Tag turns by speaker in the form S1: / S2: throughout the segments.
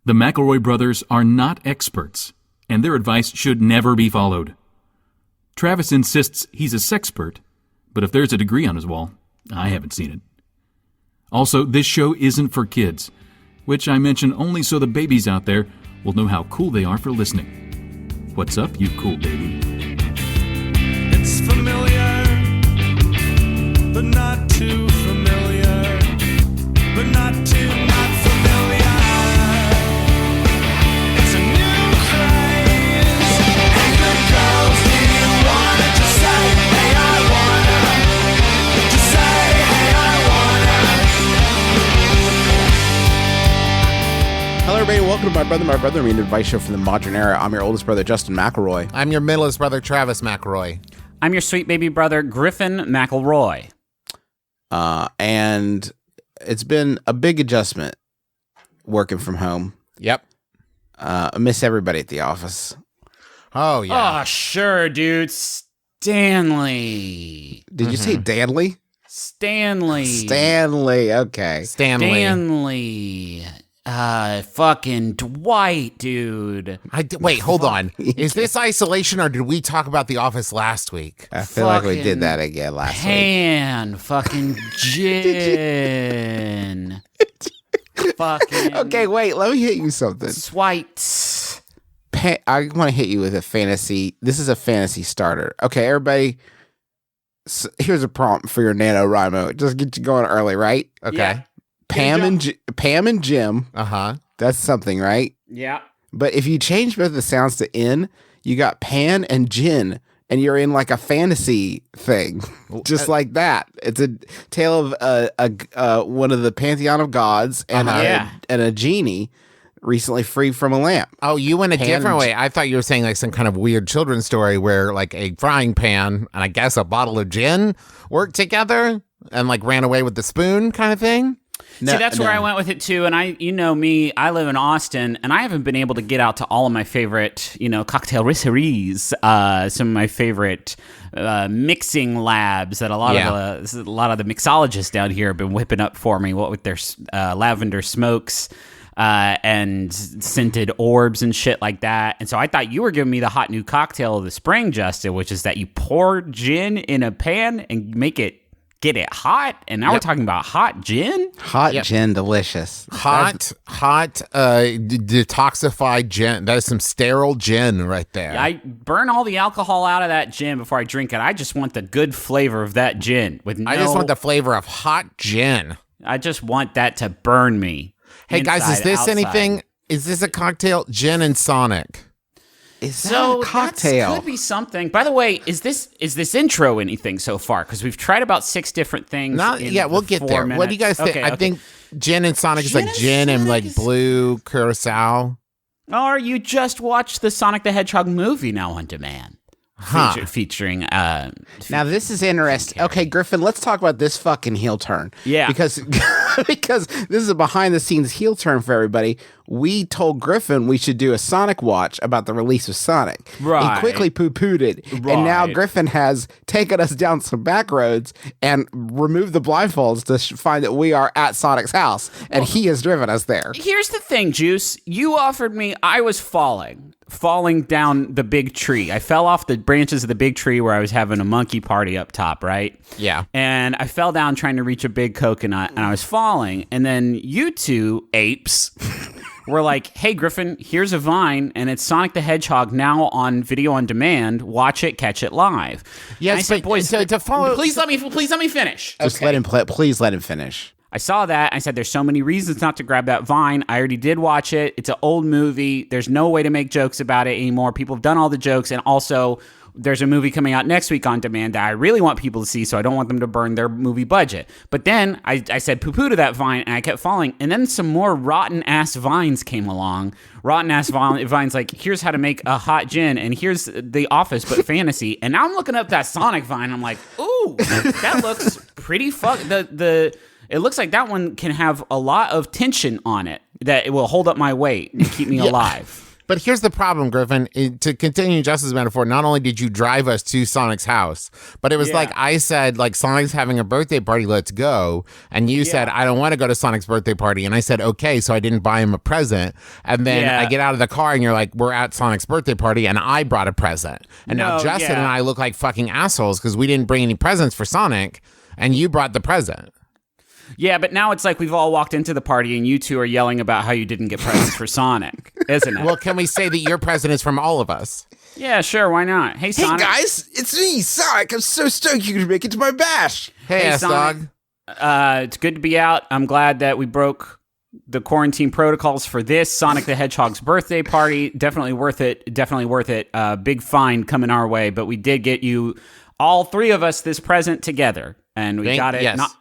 S1: The McElroy brothers are not experts, and their advice should never be followed. Travis insists he's a sexpert, but if there's a degree on his wall, I haven't seen it. Also, this show isn't for kids, which I mention only so the babies out there will know how cool they are for listening. What's up, you cool baby?
S2: It's familiar, but not too familiar, but not too not familiar. It's a new craze. Hey, good girls, do you wanna just say, hey, I wanna? Just say, hey, I wanna.
S3: Hello, everybody. Welcome to My Brother, Me, an advice show from the modern era. I'm your oldest brother, Justin McElroy.
S4: I'm your middleest brother, Travis McElroy.
S5: I'm your sweet baby brother, Griffin McElroy.
S3: And it's been a big adjustment working from home.
S4: Yep.
S3: I miss everybody at the office.
S4: Oh, yeah.
S5: Oh, sure, dude. Stanley.
S3: Did you say Danley?
S5: Stanley.
S3: Stanley, okay.
S4: Stanley.
S5: Fucking Dwight, dude.
S4: Wait, hold on. Is this isolation or did we talk about The Office last week?
S3: I feel like we
S5: Fucking
S3: did that again last week.
S5: Pan. Fucking gin. Fucking.
S3: Okay, wait, let me hit you something.
S5: Swite.
S3: I want to hit you with a fantasy. This is a fantasy starter. Okay, everybody, here's a prompt for your NaNoWriMo. Just get you going early, right?
S4: Okay.
S5: Yeah.
S3: Pam and Jim.
S4: Uh-huh.
S3: That's something, right?
S5: Yeah.
S3: But if you change both the sounds to N, you got Pan and Jin, and you're in like a fantasy thing, just like that. It's a tale of one of the pantheon of gods and a genie recently freed from a lamp.
S4: Oh, you went a
S3: Pan
S4: different
S3: and
S4: way. I thought you were saying like some kind of weird children's story where like a frying pan and I guess a bottle of gin worked together and like ran away with the spoon kind of thing.
S5: See, that's where I went with it too. And you know me, I live in Austin, and I haven't been able to get out to all of my favorite, cocktail risseries, some of my favorite mixing labs that a lot of the mixologists down here have been whipping up for me. What with their lavender smokes and scented orbs and shit like that. And so I thought you were giving me the hot new cocktail of the spring, Justin, which is that you pour gin in a pan and get it hot, and now we're talking about hot gin?
S3: Hot gin, delicious.
S4: Hot, detoxified gin. That is some sterile gin right there.
S5: I burn all the alcohol out of that gin before I drink it. I just want the good flavor of that gin.
S4: I just want the flavor of hot gin.
S5: I just want that to burn me.
S4: Hey, guys, is this
S5: outside.
S4: anything? Is this a cocktail? Gin and Sonic.
S3: Is that a cocktail?
S5: That could be something. By the way, is this intro anything so far? Because we've tried about 6 different things.
S4: We'll get there.
S5: Minutes.
S4: What do you guys think?
S5: Okay,
S4: I think gin and Sonic is like gin and like blue curacao.
S5: Or you just watched the Sonic the Hedgehog movie now on demand. Featuring
S3: now this is interesting. Okay, Griffin, let's talk about this fucking heel turn.
S5: Yeah.
S3: Because this is a behind the scenes heel turn for everybody. We told Griffin we should do a Sonic watch about the release of Sonic.
S5: Right.
S3: He quickly poo-pooed it.
S5: Right.
S3: And now Griffin has taken us down some back roads and removed the blindfolds to find that we are at Sonic's house. And he has driven us there.
S5: Here's the thing, Juice. You offered me, I was falling down the big tree. I fell off the branches of the big tree where I was having a monkey party up top, right?
S4: Yeah.
S5: And I fell down trying to reach a big coconut, and I was falling. And then you two apes were like, hey, Griffin, here's a Vine, and it's Sonic the Hedgehog now on video on demand. Watch it, catch it live.
S4: Yes,
S5: and I said, boys,
S4: to follow,
S5: please let me finish.
S3: Just let him play. Please let him finish.
S5: I saw that. I said, there's so many reasons not to grab that Vine. I already did watch it. It's an old movie. There's no way to make jokes about it anymore. People have done all the jokes. And also, there's a movie coming out next week on demand that I really want people to see, so I don't want them to burn their movie budget. But then I said poo-poo to that Vine, and I kept falling. And then some more rotten-ass Vines came along. Rotten-ass Vines like, here's how to make a hot gin, and here's The Office, but fantasy. And now I'm looking up that Sonic Vine. I'm like, ooh, that looks pretty It looks like that one can have a lot of tension on it, that it will hold up my weight and keep me alive.
S4: But here's the problem, Griffin. To continue Justin's metaphor, not only did you drive us to Sonic's house, but it was like I said, like, Sonic's having a birthday party, let's go. And you said, I don't want to go to Sonic's birthday party. And I said, okay, so I didn't buy him a present. And then I get out of the car and you're like, we're at Sonic's birthday party and I brought a present. And now Justin and I look like fucking assholes because we didn't bring any presents for Sonic and you brought the present.
S5: Yeah, but now it's like we've all walked into the party and you two are yelling about how you didn't get presents for Sonic, isn't it?
S4: Well, can we say that your present is from all of us?
S5: Yeah, sure, why not? Hey, Sonic.
S3: Hey guys, it's me, Sonic. I'm so stoked you could make it to my bash.
S4: Hey,
S5: Sonic.
S4: dog.
S5: It's good to be out. I'm glad that we broke the quarantine protocols for this Sonic the Hedgehog's birthday party. Definitely worth it. Definitely worth it. Big fine coming our way, but we did get you, all three of us, this present together, and we got it.
S4: Yes.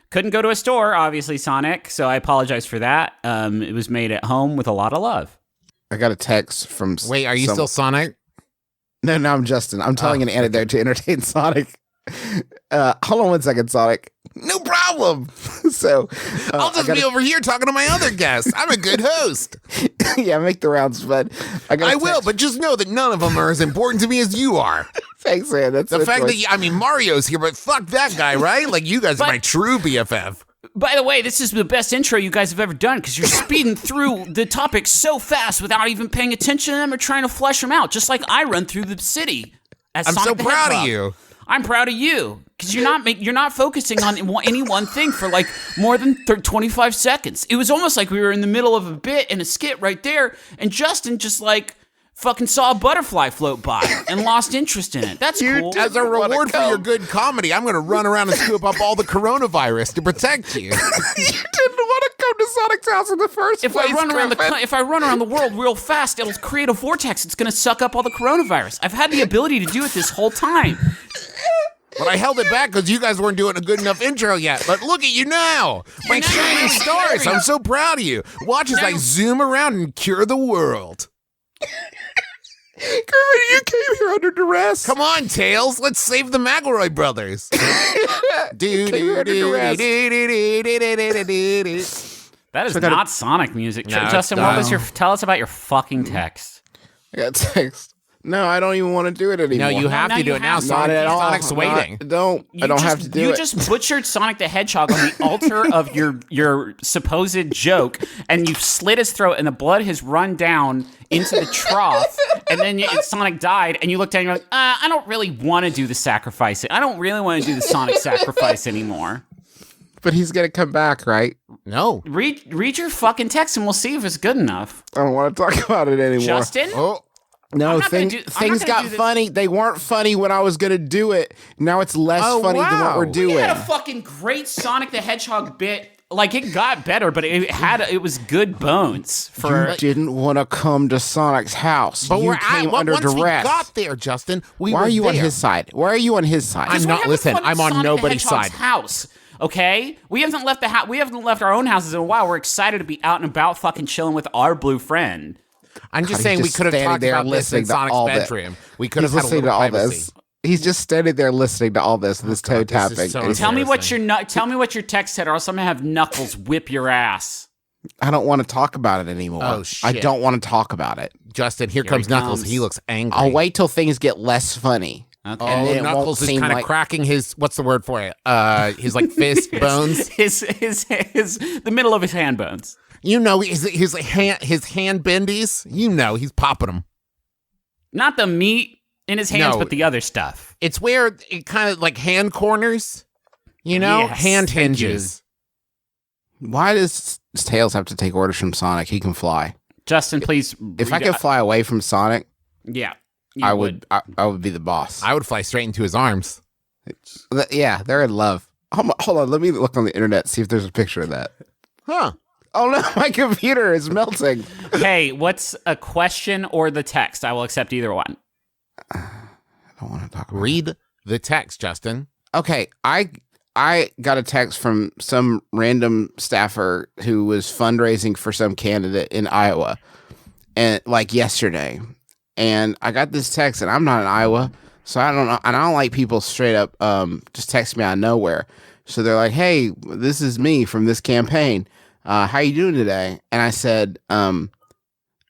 S5: Couldn't go to a store, obviously, Sonic, so I apologize for that. It was made at home with a lot of love.
S3: I got a text from.
S4: Wait, are you still Sonic?
S3: No, I'm Justin. I'm telling an anecdote to entertain Sonic. Hold on one second, Sonic. No problem. So
S4: I'll just be over here talking to my other guests. I'm a good host.
S3: Yeah, make the rounds, bud.
S4: I will, but just know that none of them are as important to me as you are.
S3: Thanks, man. That's
S4: The
S3: so
S4: fact
S3: choice.
S4: that, Mario's here, but fuck that guy, right? Like, you guys are my true BFF.
S5: By the way, this is the best intro you guys have ever done because you're speeding through the topics so fast without even paying attention to them or trying to flesh them out, just like I run through the city. As
S4: I'm
S5: Sonic
S4: so
S5: the
S4: proud
S5: Hedgehog.
S4: of you.
S5: I'm proud of you because you're not focusing on any one thing for like more than 25 seconds. It was almost like we were in the middle of a bit and a skit right there, and Justin just like fucking saw a butterfly float by and lost interest in it. That's cool.
S4: As a reward for your good comedy, I'm going to run around and scoop up all the coronavirus to protect you.
S3: You didn't want to come to Sonic's house in the first
S5: If
S3: place.
S5: I run around
S3: Griffin.
S5: if I run around the world real fast, it'll create a vortex. It's going to suck up all the coronavirus. I've had the ability to do it this whole time.
S4: But I held it back because you guys weren't doing a good enough intro yet. But look at you now. My
S5: now
S4: shining
S5: you're
S4: stars.
S5: sharing.
S4: I'm so proud of you. Watch as I zoom around and cure the world.
S3: Griffin, you came here under duress.
S4: Come on, Tails. Let's save the McElroy brothers.
S5: That is
S3: So I gotta-
S5: not Sonic music.
S4: No,
S5: Justin,
S4: it's
S5: what was
S4: not.
S5: tell us about your fucking text.
S3: I got text. No, I don't even want to do it anymore.
S4: No, you have
S5: now
S4: to do
S5: you
S4: it now.
S5: have to.
S3: Not at all.
S4: Sonic's waiting.
S3: I don't have to do
S5: You
S3: it.
S5: just butchered Sonic the Hedgehog on the altar of your supposed joke, and you've slit his throat, and the blood has run down into the trough, and then Sonic died, and you looked down and you're like, I don't really want to do the sacrifice. I don't really want to do the Sonic sacrifice anymore.
S3: But he's gonna come back, right?
S4: No.
S5: Read your fucking text, and we'll see if it's good enough.
S3: I don't want to talk about it anymore.
S5: Justin?
S4: Oh.
S3: No,
S5: I'm not gonna
S3: things
S5: I'm not gonna
S3: got
S5: do this.
S3: funny. They weren't funny when I was gonna do it. Now it's less
S4: Oh,
S3: funny than what
S4: wow.
S3: we're
S4: We
S3: doing.
S5: We had a fucking great Sonic the Hedgehog bit. Like, it got better, but it was good bones for.
S3: You didn't want to come to Sonic's house.
S4: But
S3: you
S4: we're
S3: came
S4: at,
S3: under
S4: once
S3: duress.
S4: we got there, Justin, we
S3: Why
S4: were
S3: are you on
S4: there.
S3: his side? Why are you on his side?
S4: I'm
S5: We're
S4: not-
S5: having
S4: listen,
S5: fun at
S4: I'm on
S5: Sonic the
S4: nobody's
S5: Hedgehog's
S4: side.
S5: house. Okay, we haven't left we haven't left our own houses in a while. We're excited to be out and about, fucking chilling with our blue friend.
S4: I'm just
S3: God,
S4: saying
S3: he's
S4: we
S3: just
S4: could have
S3: standing
S4: talked
S3: there
S4: about this
S3: listening
S4: in
S3: to
S4: Sonic's
S3: all that.
S4: bedroom. We could
S3: He's
S4: have had a
S3: listening
S4: little
S3: to all
S4: privacy.
S3: this. He's just standing there listening to all this. This toe
S4: God, this is
S3: tapping.
S4: so
S3: And he's-
S5: Tell me what
S4: Embarrassing.
S5: tell me what your text said, or else I'm gonna have Knuckles whip your ass.
S3: I don't want to talk about it anymore.
S4: Oh,
S3: I
S4: shit.
S3: don't want to talk about it.
S4: Justin, here
S5: Here
S4: comes
S5: he
S4: Knuckles.
S5: comes.
S4: He looks angry.
S3: I'll wait till things get less funny.
S5: Okay.
S3: And
S4: Oh,
S3: then it won't
S4: Knuckles is
S3: seem
S4: kind of
S3: like-
S4: cracking his, what's the word for it? His like fist bones.
S5: his the middle of his hand bones.
S4: You know, his hand bendies. You know, he's popping them.
S5: Not the meat in his hands,
S4: No.
S5: but the other stuff.
S4: It's where it kind of like hand corners. You know,
S5: Yes,
S4: hand
S5: thank you.
S4: hinges.
S3: Why does Tails have to take orders from Sonic? He can fly.
S5: Justin, please.
S3: If I could fly away from Sonic,
S5: yeah,
S3: I would. I would be the boss.
S4: I would fly straight into his arms.
S3: Yeah, they're in love. Hold on, let me look on the internet, see if there's a picture of that.
S4: Huh.
S3: Oh no, my computer is melting.
S5: Hey, what's a question or the text? I will accept either one.
S3: I don't want to talk about it.
S4: Read the text, Justin.
S3: Okay, I got a text from some random staffer who was fundraising for some candidate in Iowa, and like yesterday, and I got this text, and I'm not in Iowa, so I don't know, and I don't like people straight up just text me out of nowhere. So they're like, "Hey, this is me from this campaign. How you doing today?" And I said,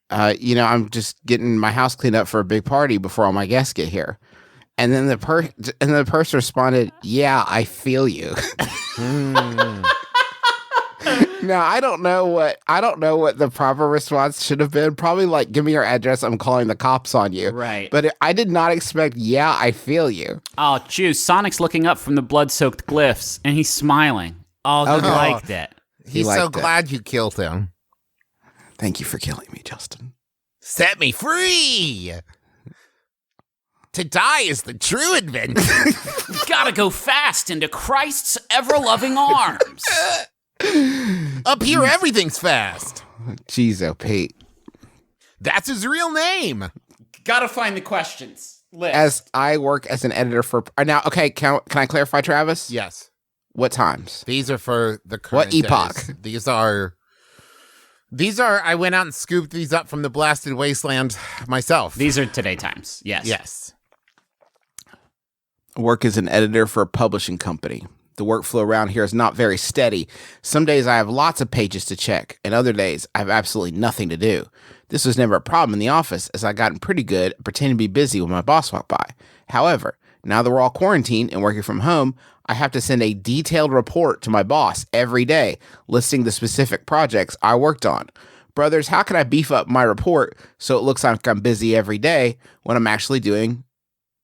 S3: I'm just getting my house cleaned up for a big party before all my guests get here. And then the person responded, yeah, I feel you. Now, I don't know what the proper response should have been. Probably like, give me your address. I'm calling the cops on you.
S5: Right.
S3: But I did not expect, yeah, I feel you.
S5: Oh, juice. Sonic's looking up from the blood-soaked glyphs, and he's smiling. Oh, he
S3: Okay.
S5: liked it.
S4: He's
S3: liked
S4: so
S3: it.
S4: glad you killed him.
S3: Thank you for killing me, Justin.
S4: Set me free. To die is the true adventure.
S5: Gotta go fast into Christ's ever-loving arms.
S4: Up here, everything's fast.
S3: Jeez, oh, Pete.
S4: That's his real name.
S5: Gotta find the questions. List.
S3: As I work as an editor for... Now, okay, can I clarify, Travis?
S4: Yes.
S3: What times?
S4: These are for the current
S3: What epoch?
S4: days. These are, I went out and scooped these up from the blasted wasteland myself.
S5: These are Today Times. Yes.
S4: Yes.
S3: Work as an editor for a publishing company. The workflow around here is not very steady. Some days I have lots of pages to check, and other days I have absolutely nothing to do. This was never a problem in the office, as I gotten pretty good at pretending to be busy when my boss walked by. However, now that we're all quarantined and working from home, I have to send a detailed report to my boss every day, listing the specific projects I worked on. Brothers, how can I beef up my report so it looks like I'm busy every day when I'm actually doing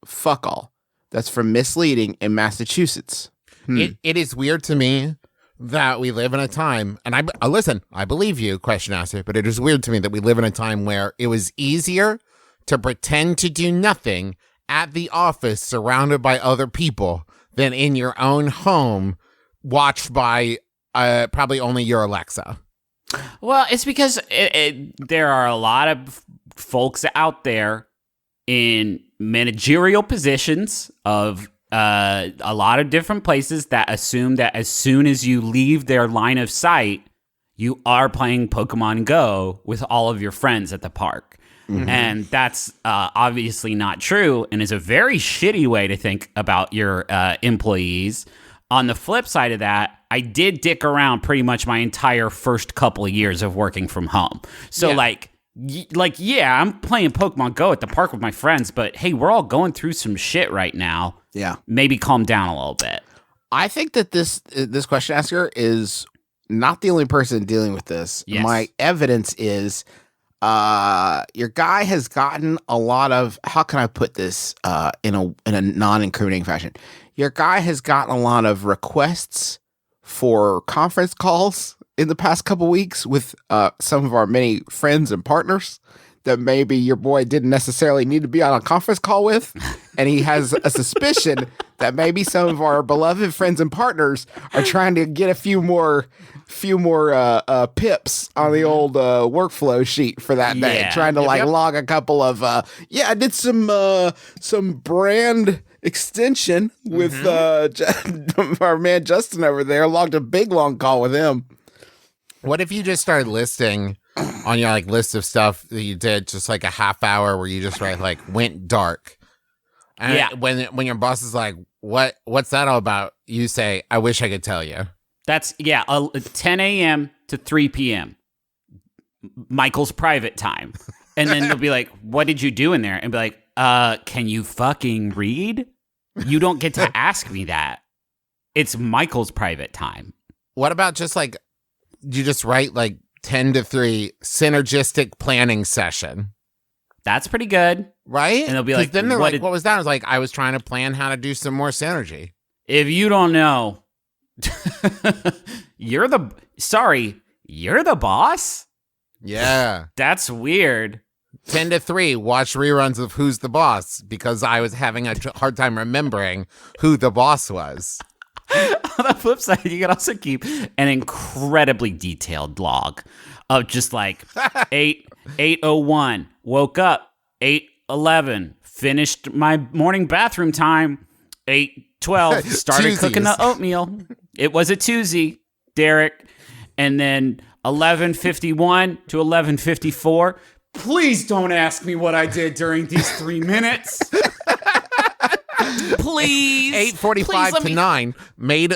S3: fuck all? That's from Misleading in Massachusetts.
S4: It is weird to me that we live in a time, and I believe you, question asker, but it is weird to me that we live in a time where it was easier to pretend to do nothing at the office surrounded by other people than in your own home watched by probably only your Alexa.
S5: Well, it's because there are a lot of folks out there in managerial positions of a lot of different places that assume that as soon as you leave their line of sight, you are playing Pokemon Go with all of your friends at the park. Mm-hmm. And that's obviously not true and is a very shitty way to think about your employees. On the flip side of that, I did dick around pretty much my entire first couple of years of working from home. So yeah, I'm playing Pokemon Go at the park with my friends, but hey, we're all going through some shit right now.
S3: Yeah.
S5: Maybe calm down a little bit.
S3: I think that this question asker is not the only person dealing with this.
S5: Yes.
S3: My evidence is your guy has gotten a lot of, how can I put this in a non-incriminating fashion? Your guy has gotten a lot of requests for conference calls in the past couple weeks with some of our many friends and partners that maybe your boy didn't necessarily need to be on a conference call with. And he has a suspicion that maybe some of our beloved friends and partners are trying to get a few more pips on the old workflow sheet for that day.
S5: Yeah.
S3: Trying to log a couple of, I did some brand extension with our man Justin over there. Logged a big long call with him.
S4: What if you just started listing on your list of stuff that you did just a half hour where you just write went dark? And when your boss is like, what's that all about? You say, I wish I could tell you.
S5: That's 10 a.m. to 3 p.m. Michael's private time. And then they'll be like, what did you do in there? And be like, can you fucking read? You don't get to ask me that. It's Michael's private time.
S4: What about just you just write 10 to 3 synergistic planning session?
S5: That's pretty good.
S4: Right?
S5: And they'll be like,
S4: then they're what was that? I was like, I was trying to plan how to do some more synergy.
S5: If you don't know, you're the boss?
S4: Yeah.
S5: That's weird.
S4: 10 to 3, watch reruns of Who's the Boss because I was having a hard time remembering who the boss was.
S5: On the flip side, you can also keep an incredibly detailed log of just 8:01, woke up, 8:11, finished my morning bathroom time, 8:12, started cooking the oatmeal. It was a Tuesday, Derek. And then 11:51 to 11:54. Please don't ask me what I did during these 3 minutes. Please.
S4: 8:45 to 9 made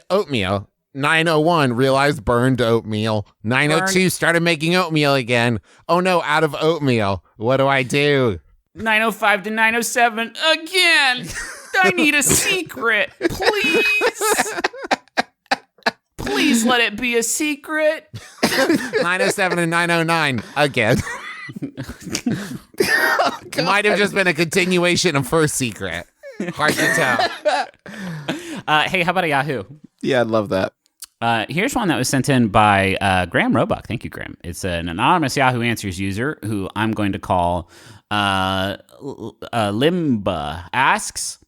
S4: oatmeal. 901, realized burned oatmeal. 902, started making oatmeal again. Oh no, out of oatmeal. What do I do?
S5: 905 to 907 again. I need a secret, please. Please let it be a secret.
S4: 907 and 909 again. Might have just been a continuation of First Secret. Hard to tell.
S5: Hey, how about a Yahoo?
S3: Yeah, I'd love that.
S5: Here's one that was sent in by Graham Roebuck. Thank you, Graham. It's an anonymous Yahoo Answers user who I'm going to call Limba. Asks,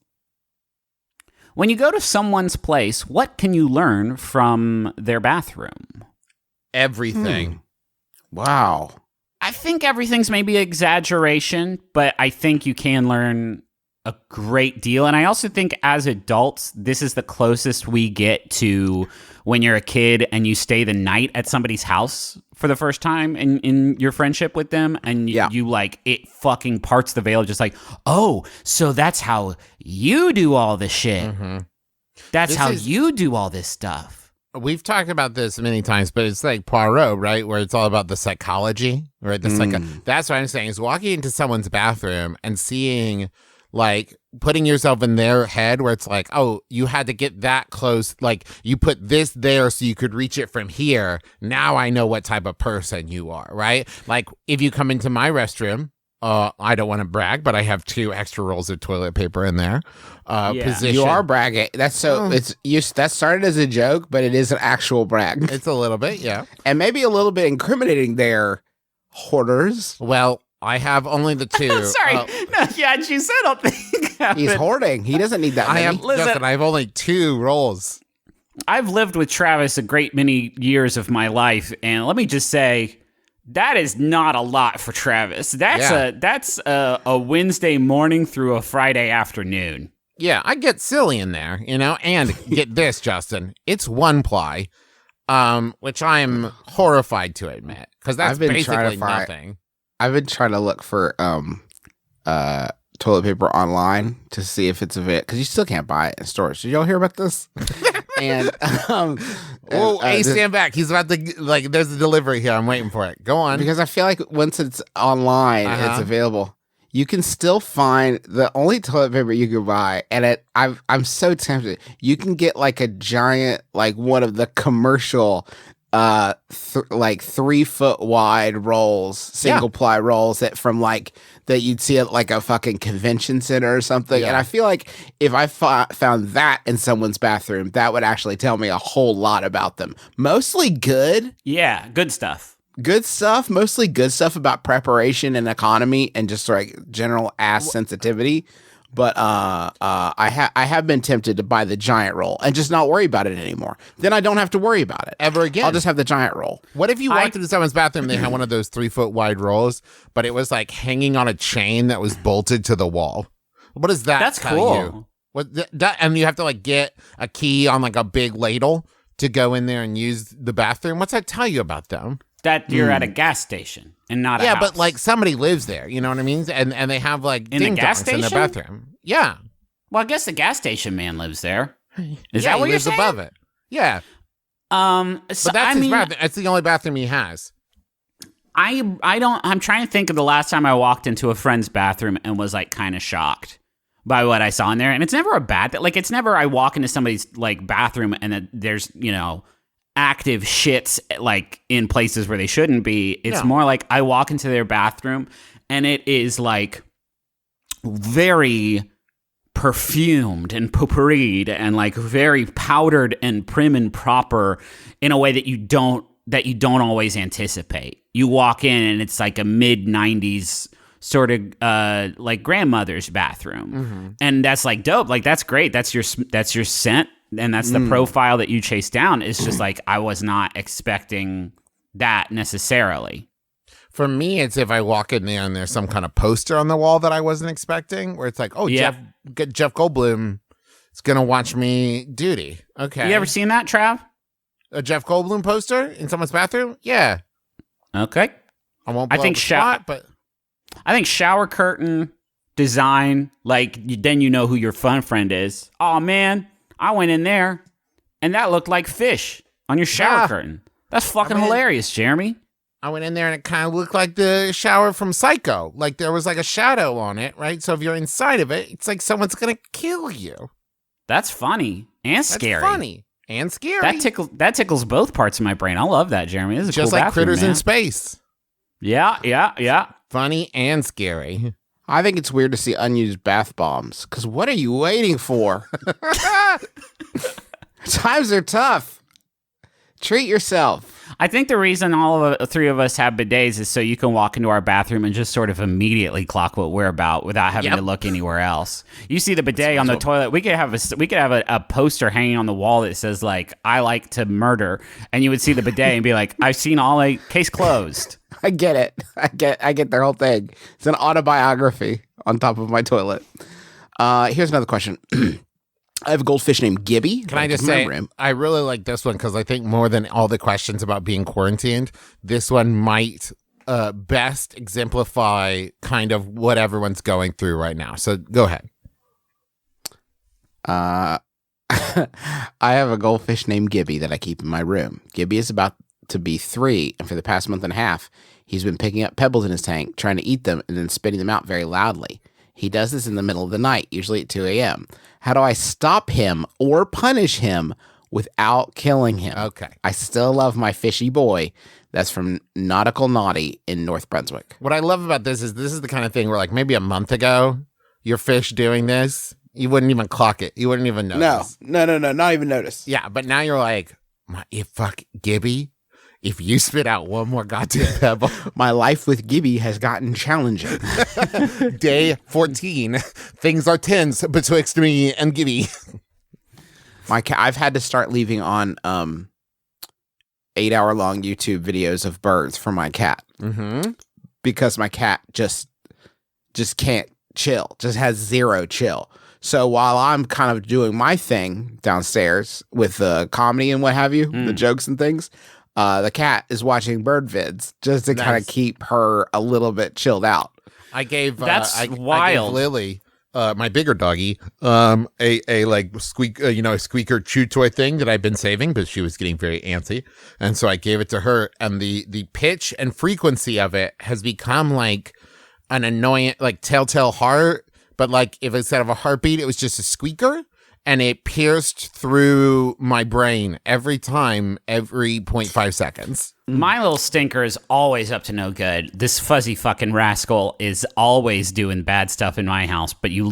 S5: when you go to someone's place, what can you learn from their bathroom?
S4: Everything.
S3: Wow.
S5: I think everything's maybe exaggeration, but I think you can learn a great deal. And I also think as adults, this is the closest we get to when you're a kid and you stay the night at somebody's house for the first time in your friendship with them. And you like, it fucking parts the veil, just like, oh, so that's how you do all the shit. Mm-hmm. That's how you do all this stuff.
S4: We've talked about this many times, but it's like Poirot, right? Where it's all about the psychology, right? That's what I'm saying is walking into someone's bathroom and seeing, like, putting yourself in their head where it's like, oh, you had to get that close. Like, you put this there so you could reach it from here. Now I know what type of person you are, right? Like, if you come into my restroom, I don't want to brag, but I have 2 extra rolls of toilet paper in there. Position.
S3: You are bragging. That's so. That started as a joke, but it is an actual brag.
S4: It's a little bit, yeah,
S3: and maybe a little bit incriminating there, hoarders.
S4: Well, I have only the 2.
S5: Sorry, no, yeah, she said I don't think
S3: he's hoarding. He doesn't need that many.
S4: Listen, I have only 2 rolls.
S5: I've lived with Travis a great many years of my life, and let me just say, that is not a lot for Travis. That's a Wednesday morning through a Friday afternoon.
S4: Yeah, I get silly in there, you know, and get this, Justin. It's 1-ply, which I'm horrified to admit, because that's basically nothing.
S3: I've been trying to look for toilet paper online to see if it's available, because you still can't buy it in stores. Did y'all hear about this? And
S4: hey, stand back. He's about to, like, there's a delivery here. I'm waiting for it. Go on.
S3: Because I feel like once it's online, it's available. You can still find the only toilet paper you can buy, and I'm so tempted. You can get like a giant, like one of the commercial, like 3-foot wide rolls, single ply rolls that you'd see at like a fucking convention center or something. Yeah. And I feel like if I found that in someone's bathroom, that would actually tell me a whole lot about them. Mostly good.
S5: Yeah, good stuff.
S3: Good stuff, mostly good stuff about preparation and economy and just like general ass sensitivity. But I have been tempted to buy the giant roll and just not worry about it anymore. Then I don't have to worry about it
S4: ever again.
S3: I'll just have the giant roll.
S4: What if you walked into someone's bathroom, they had one of those 3-foot wide rolls, but it was like hanging on a chain that was bolted to the wall? What does that tell
S5: cool.
S4: you? And you have to like get a key on like a big ladle to go in there and use the bathroom. What's that tell you about them?
S5: That you're at a gas station and not a house.
S4: But like somebody lives there, you know what I mean? And they have like ding-dongs in their bathroom. Yeah.
S5: Well, I guess the gas station man lives there. Is that what you're saying?
S4: Above it. Yeah. But that's his bathroom. It's the only bathroom he has.
S5: I'm trying to think of the last time I walked into a friend's bathroom and was like kind of shocked by what I saw in there. And it's never a bad thing. Like, it's never I walk into somebody's like bathroom and there's, you know, active shits like in places where they shouldn't be. It's more like I walk into their bathroom and it is like very perfumed and potpourried and like very powdered and prim and proper in a way that you don't always anticipate. You walk in and it's like a mid-90s sort of like grandmother's bathroom. Mm-hmm. And that's like dope. Like, that's great. That's your scent. And that's the profile that you chase down. It's just like, I was not expecting that necessarily.
S4: For me, it's if I walk in there and there's some kind of poster on the wall that I wasn't expecting, where it's like, oh, Jeff Goldblum is going to watch me duty. Okay.
S5: You ever seen that, Trav?
S4: A Jeff Goldblum poster in someone's bathroom? Yeah.
S5: Okay.
S4: I won't blow up the spot, but
S5: I think shower curtain design, like, then you know who your fun friend is. Oh, man. I went in there and that looked like fish on your shower
S4: Yeah.
S5: curtain. That's fucking
S4: I mean-
S5: hilarious, Jeremy.
S4: I went in there and it kind of looked like the shower from Psycho. Like there was like a shadow on it, right? So if you're inside of it, it's like someone's going to kill you.
S5: That's funny and
S4: That's
S5: scary.
S4: funny and scary.
S5: That tickles both parts of my brain. I love that, Jeremy. This is a
S4: Just
S5: cool
S4: like
S5: bathroom,
S4: Critters
S5: man.
S4: in Space.
S5: Yeah.
S4: Funny and scary.
S3: I think it's weird to see unused bath bombs. Because what are you waiting for? Times are tough. Treat yourself.
S5: I think the reason all of the three of us have bidets is so you can walk into our bathroom and just sort of immediately clock what we're about without having to look anywhere else. You see the bidet on the toilet. We could have a poster hanging on the wall that says like "I like to murder," and you would see the bidet and be like, "I've seen all a case closed."
S3: I get it. I get their whole thing. It's an autobiography on top of my toilet. Here's another question. I have a goldfish named Gibby.
S4: Can I just say, I really like this one because I think more than all the questions about being quarantined, this one might best exemplify kind of what everyone's going through right now. So go ahead.
S3: I have a goldfish named Gibby that I keep in my room. Gibby is about to be 3, and for the past month and a half, he's been picking up pebbles in his tank, trying to eat them, and then spitting them out very loudly. He does this in the middle of the night, usually at 2 a.m. How do I stop him or punish him without killing him?
S4: Okay.
S3: I still love my fishy boy. That's from Nautical Naughty in North Brunswick.
S4: What I love about this is the kind of thing where like maybe a month ago, your fish doing this, you wouldn't even clock it. You wouldn't even notice.
S3: No, not even notice.
S4: Yeah, but now you're like, Gibby, if you spit out one more goddamn pebble,
S3: My life with Gibby has gotten challenging.
S4: day 14, things are tense betwixt me and Gibby.
S3: My cat. I've had to start leaving on 8-hour-long YouTube videos of birds for my cat because my cat just can't chill. Just has zero chill. So while I'm kind of doing my thing downstairs with the comedy and what have you, the jokes and things, the cat is watching bird vids just to kind of keep her a little bit chilled out.
S4: I gave
S5: That's
S4: I gave
S5: wild.
S4: Lily, my bigger doggy, a like a squeaker chew toy thing that I've been saving, but she was getting very antsy, and so I gave it to her. And the pitch and frequency of it has become like an annoying, like telltale heart. But like if instead of a heartbeat, it was just a squeaker. And it pierced through my brain every 0.5 seconds.
S5: My little stinker is always up to no good. This fuzzy fucking rascal is always doing bad stuff in my house. But you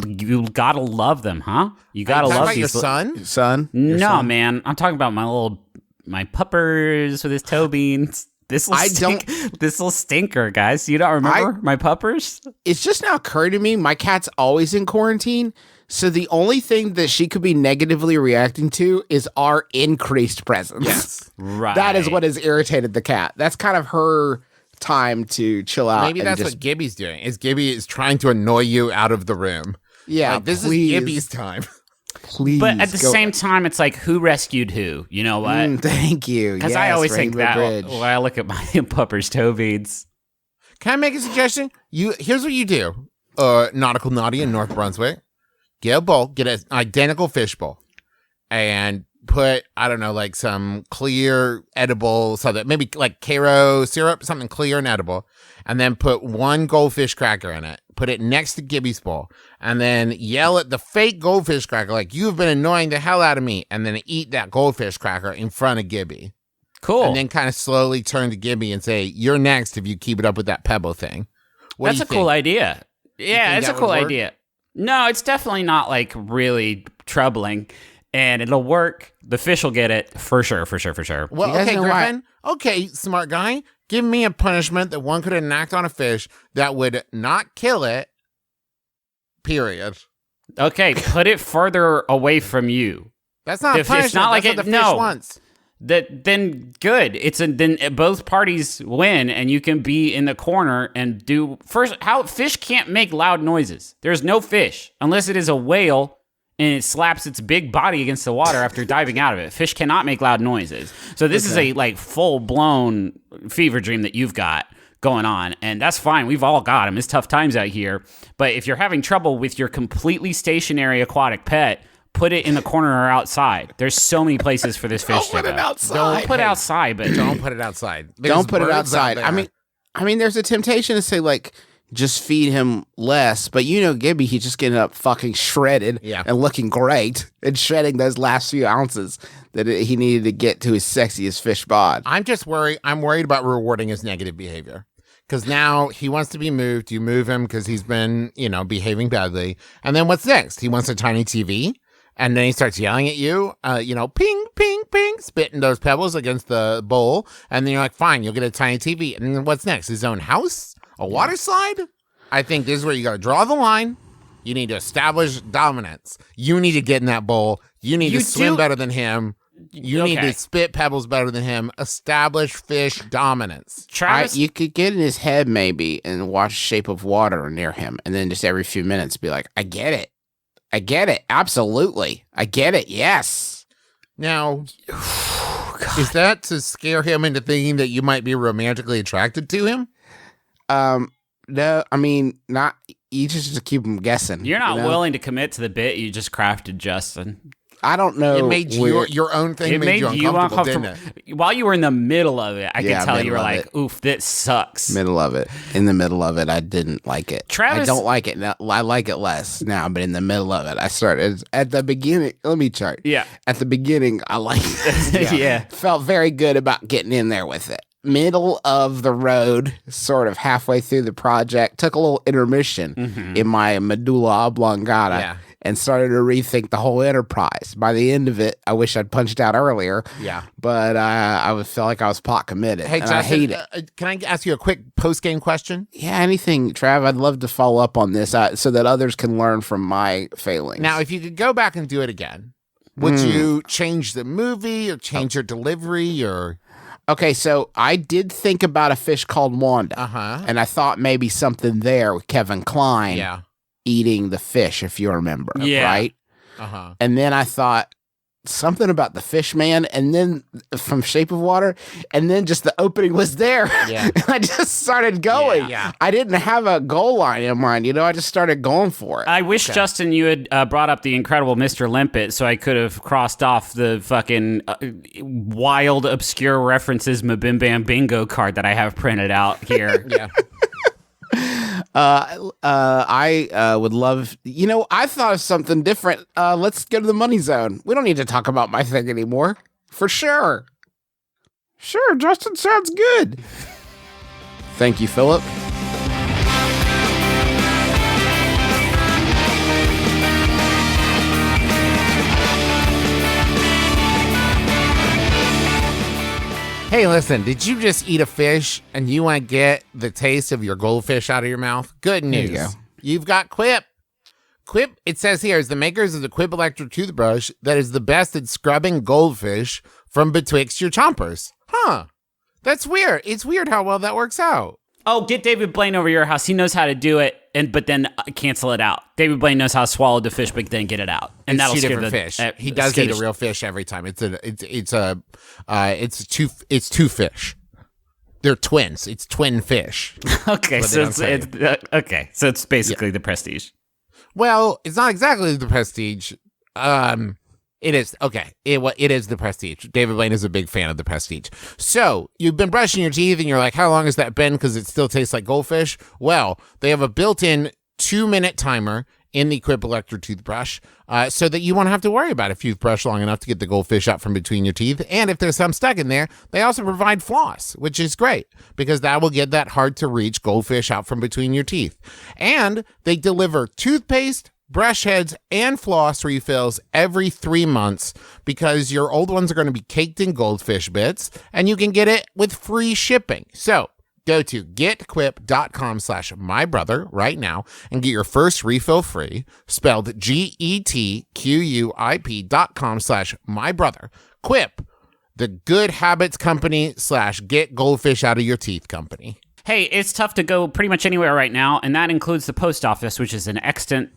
S5: gotta love them, huh? You gotta love
S4: about
S5: these.
S4: your son?
S3: Son?
S5: No, man. I'm talking about my puppers with his toe beans. This little stinker, guys. You don't remember my puppers?
S3: It's just now occurred to me, my cat's always in quarantine. So the only thing that she could be negatively reacting to is our increased presence.
S4: Yes.
S5: Right.
S3: That is what has irritated the cat. That's kind of her time to chill out.
S4: Maybe that's what Gibby's doing. Gibby is trying to annoy you out of the room.
S3: Yeah,
S4: Like, this
S3: please,
S4: is Gibby's time.
S3: Please.
S5: But at the
S3: go-
S5: same time, it's like, who rescued who? You know what?
S3: Thank you.
S5: Because I always think that
S3: Bridge.
S5: when I look at my pupper's toe beads.
S4: Can I make a suggestion? Here's what you do. Nautical Naughty in North Brunswick. Get a bowl, get an identical fish bowl, and put, I don't know, like some clear edible, so that maybe like Karo syrup, something clear and edible, and then put one goldfish cracker in it. Put it next to Gibby's bowl, and then yell at the fake goldfish cracker like, "You've been annoying the hell out of me," and then eat that goldfish cracker in front of Gibby.
S5: Cool.
S4: And then kind of slowly turn to Gibby and say, "You're next if you keep it up with that pebble thing." What
S5: That's
S4: do
S5: a
S4: you think?
S5: cool idea. Yeah,
S4: think
S5: it's a
S4: that
S5: cool
S4: would work?
S5: idea. No, it's definitely not like really troubling, and it'll work. The fish will get it for sure.
S4: Well,
S3: You guys
S4: okay,
S3: know why-
S4: Griffin. Okay, smart guy. Give me a punishment that one could enact on a fish that would not kill it. Period.
S5: Okay, put it further away from you.
S4: That's not a
S5: If
S4: punishment.
S5: it's not like
S4: That's what
S5: it-
S4: the fish
S5: no.
S4: wants.
S5: Then good. Then both parties win, and you can be in the corner and do first. How fish can't make loud noises. There's no fish unless it is a whale and it slaps its big body against the water after diving out of it. Fish cannot make loud noises. So this is a like full blown fever dream that you've got going on, and that's fine. We've all got them. It's tough times out here. But if you're having trouble with your completely stationary aquatic pet, put it in the corner or outside. There's so many places for this fish to go.
S3: Put it outside.
S5: Don't put it outside, but
S4: Don't put it outside.
S3: Don't put it
S4: birds out
S3: outside.
S4: there.
S3: I mean, there's a temptation to say like, just feed him less, but Gibby, he's just getting up fucking shredded and looking great and shredding those last few ounces that he needed to get to his sexiest fish bod.
S4: I'm just worried. I'm worried about rewarding his negative behavior. Because now he wants to be moved. You move him because he's been, behaving badly. And then what's next? He wants a tiny TV. And then he starts yelling at you, ping, ping, ping, spitting those pebbles against the bowl. And then you're like, fine, you'll get a tiny TV. And then what's next? His own house? A water slide? I think this is where you got to draw the line. You need to establish dominance. You need to get in that bowl. You need to swim better than him. You need to spit pebbles better than him. Establish fish dominance.
S5: Travis,
S3: you could get in his head maybe and watch Shape of Water near him. And then just every few minutes be like, I get it. I get it. Absolutely. I get it. Yes.
S4: Now, is that to scare him into thinking that you might be romantically attracted to him?
S3: No, I mean, not. You just keep him guessing.
S5: you're not willing to commit to the bit you just crafted, Justin.
S3: I don't know.
S4: It made your own thing
S5: It
S4: made you uncomfortable, didn't it?
S5: While you were in the middle of it, I could tell you were
S3: middle of
S5: like,
S3: it.
S5: oof, this sucks.
S3: Middle of it. In the middle of it, I didn't like it.
S5: Travis-
S3: I don't like it now. I like it less now, but in the middle of it, I started at the beginning. Let me chart.
S5: Yeah.
S3: At the beginning, I liked it.
S5: Yeah.
S3: Felt very good about getting in there with it. Middle of the road, sort of halfway through the project, took a little intermission in my medulla oblongata and started to rethink the whole enterprise. By the end of it, I wish I'd punched out earlier.
S4: Yeah.
S3: But I would feel like I was pot committed.
S4: Hey,
S3: and
S4: Justin,
S3: I hate it.
S4: Can I ask you a quick post-game question?
S3: Yeah, anything, Trav. I'd love to follow up on this so that others can learn from my failings.
S4: Now, if you could go back and do it again, would you change the movie or change your delivery or...
S3: Okay, so I did think about A Fish Called Wanda. And I thought maybe something there with Kevin Kline eating the fish, if you remember.
S5: Yeah.
S3: Right? And then I thought something about the fish man, and then from Shape of Water, and then just the opening was there.
S4: Yeah.
S3: And I just started going.
S4: Yeah.
S3: I didn't have a goal line in mind, I just started going for it.
S5: I wish, Justin, you had brought up the incredible Mr. Limpet so I could have crossed off the fucking wild, obscure references MBMBaM bingo card that I have printed out here.
S4: Yeah.
S3: I would love, I thought of something different. Let's go to the money zone. We don't need to talk about my thing anymore. For sure. Sure, Justin, sounds good. Thank you, Philip.
S4: Hey, listen, did you just eat a fish and you want to get the taste of your goldfish out of your mouth? Good news.
S3: you go.
S4: You've got Quip. Quip, it says here, is the makers of the Quip electric toothbrush that is the best at scrubbing goldfish from betwixt your chompers. Huh. That's weird. It's weird how well that works out.
S5: Oh, get David Blaine over your house. He knows how to do it, but then cancel it out. David Blaine knows how to swallow the fish, but then get it out, and
S4: It's
S5: that'll
S4: two
S5: scare
S4: different
S5: the
S4: fish. He does eat a real fish every time. It's two fish. They're twins. It's twin fish.
S5: Okay,
S4: But
S5: so
S4: they
S5: it's
S4: don't
S5: okay, so it's basically the Prestige.
S4: Well, it's not exactly the Prestige. It is okay. It is the Prestige. David Blaine is a big fan of the Prestige. So you've been brushing your teeth, and you're like, "How long has that been?" Because it still tastes like goldfish. Well, they have a built-in 2-minute timer in the Quip electric toothbrush, so that you won't have to worry about if you've brushed long enough to get the goldfish out from between your teeth. And if there's some stuck in there, they also provide floss, which is great because that will get that hard-to-reach goldfish out from between your teeth. And they deliver toothpaste, brush heads, and floss refills every 3 months because your old ones are going to be caked in goldfish bits, and you can get it with free shipping. So go to getquip.com/mybrother right now and get your first refill free, spelled GETQUIP.com/mybrother. Quip, the good habits company / get goldfish out of your teeth company.
S5: Hey, it's tough to go pretty much anywhere right now, and that includes the post office, which is an extant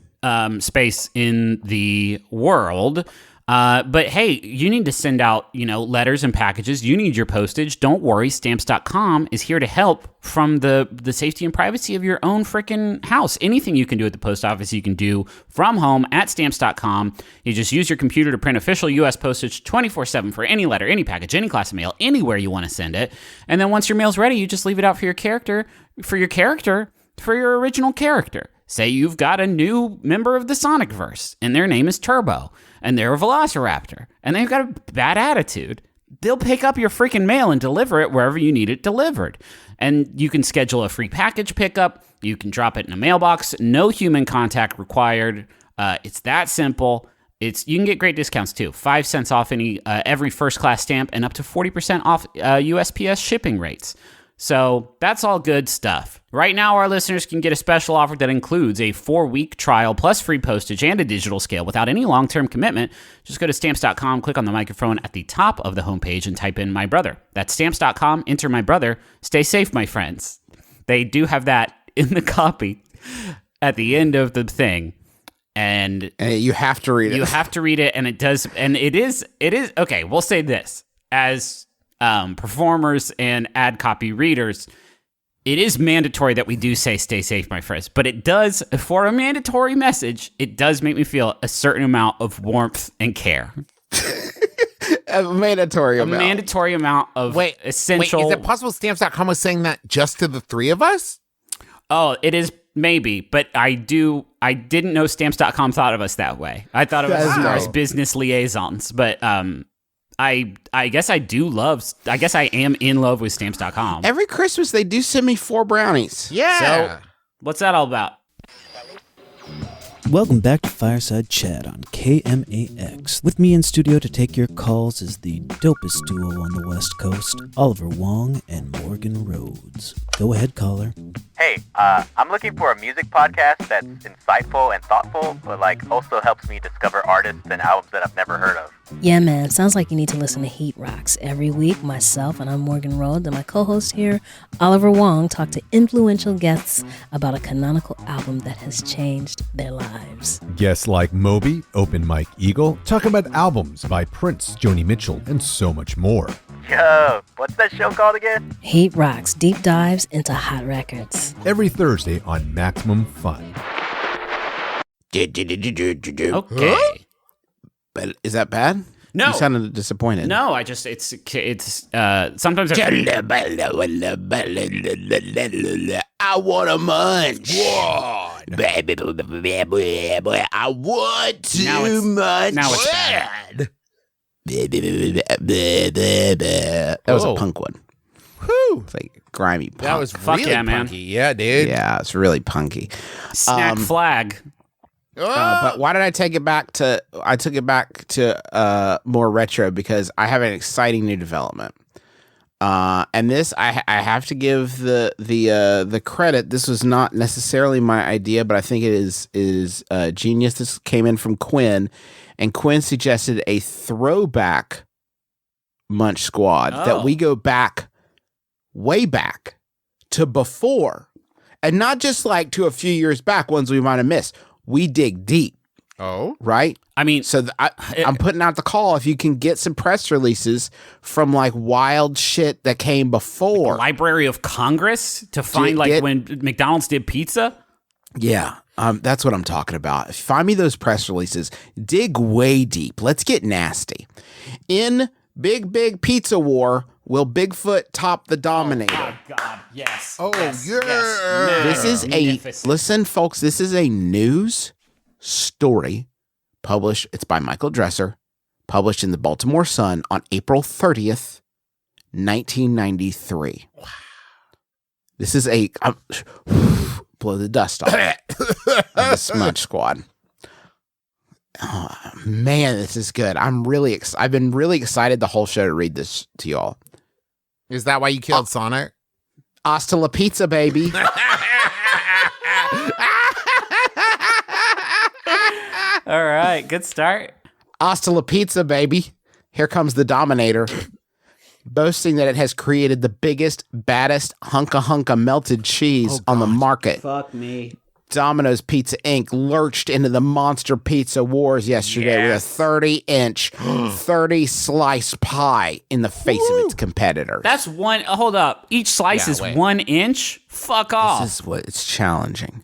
S5: space in the world. But hey, you need to send out, letters and packages. You need your postage. Don't worry. Stamps.com is here to help from the safety and privacy of your own freaking house. Anything you can do at the post office, you can do from home at Stamps.com. You just use your computer to print official U.S. postage 24/7 for any letter, any package, any class of mail, anywhere you want to send it. And then once your mail's ready, you just leave it out for your original character. Say you've got a new member of the Sonicverse, and their name is Turbo, and they're a Velociraptor, and they've got a bad attitude. They'll pick up your freaking mail and deliver it wherever you need it delivered. And you can schedule a free package pickup. You can drop it in a mailbox. No human contact required. It's that simple. You can get great discounts too. 5 cents off every first class stamp and up to 40% off USPS shipping rates. So that's all good stuff. Right now, our listeners can get a special offer that includes a 4-week trial plus free postage and a digital scale without any long-term commitment. Just go to Stamps.com, click on the microphone at the top of the homepage, and type in My Brother. That's Stamps.com, enter My Brother. Stay safe, my friends. They do have that in the copy at the end of the thing. And
S3: you have to read it.
S5: You have to read it, and it does. And it is, okay, we'll say this. As performers and ad copy readers, it is mandatory that we do say stay safe, my friends, but it does, for a mandatory message, it does make me feel a certain amount of warmth and care.
S3: A mandatory
S5: amount of essential.
S4: Wait, is it possible Stamps.com was saying that just to the three of us?
S5: Oh, it is maybe, but I didn't know Stamps.com thought of us that way. I thought of us as business liaisons, but I guess I am in love with Stamps.com.
S3: Every Christmas, they do send me 4 brownies.
S4: Yeah.
S5: So, what's that all about?
S6: Welcome back to Fireside Chat on KMAX. With me in studio to take your calls is the dopest duo on the West Coast, Oliver Wong and Morgan Rhodes. Go ahead, caller.
S7: Hey, I'm looking for a music podcast that's insightful and thoughtful, but also helps me discover artists and albums that I've never heard of.
S8: Yeah, man. Sounds like you need to listen to Heat Rocks. Every week, myself, and I'm Morgan Rhodes, and my co-host here, Oliver Wong, talk to influential guests about a canonical album that has changed their lives.
S9: Guests like Moby, Open Mike Eagle, talk about albums by Prince, Joni Mitchell, and so much more.
S7: Yo, what's that show called again?
S8: Heat Rocks, deep dives into hot records.
S9: Every Thursday on Maximum Fun.
S5: Okay.
S3: But is that bad?
S5: No.
S3: You sounded disappointed.
S5: No, sometimes
S3: I want a munch. I want too much.
S5: Now it's bad.
S3: That was a punk one.
S4: Whew.
S3: It's like grimy punk.
S4: That was
S5: Fuck
S4: really
S5: yeah, man.
S4: punky. Yeah, dude.
S3: Yeah, it's really punky.
S5: Snack flag.
S3: But why did I take it back to? I took it back to more retro because I have an exciting new development. And this I have to give the credit. This was not necessarily my idea, but I think it is genius. This came in from Quinn, and Quinn suggested a throwback Munch Squad that we go back, way back to before, and not just like to a few years back, ones we might have missed. We dig deep.
S4: Oh,
S3: right.
S5: I mean,
S3: so I'm putting out the call. If you can get some press releases from like wild shit that came before,
S5: like Library of Congress to find when McDonald's did pizza.
S3: Yeah, that's what I'm talking about. Find me those press releases. Dig way deep. Let's get nasty. In Big Pizza War, will Bigfoot top the Dominator?
S5: Oh God, yes.
S4: Oh,
S5: yes,
S4: yeah.
S5: Yes.
S3: This is listen, folks. This is a news story published. It's by Michael Dresser, published in the Baltimore Sun on April 30th, 1993. Wow. This is blow the dust off of the Smudge Squad. Oh, man, this is good. I've been really excited the whole show to read this to y'all.
S4: Is that why you killed Sonic?
S3: Hasta la pizza, baby.
S5: All right, good start.
S3: Hasta la pizza, baby. Here comes the Dominator, boasting that it has created the biggest, baddest hunka melted cheese on the market.
S5: Fuck me.
S3: Domino's Pizza Inc. lurched into the monster pizza wars yesterday with a 30-inch, 30-slice pie in the face of its competitors.
S5: That's one. Hold up. Each slice is 1 inch? Fuck off.
S3: This is what it's challenging.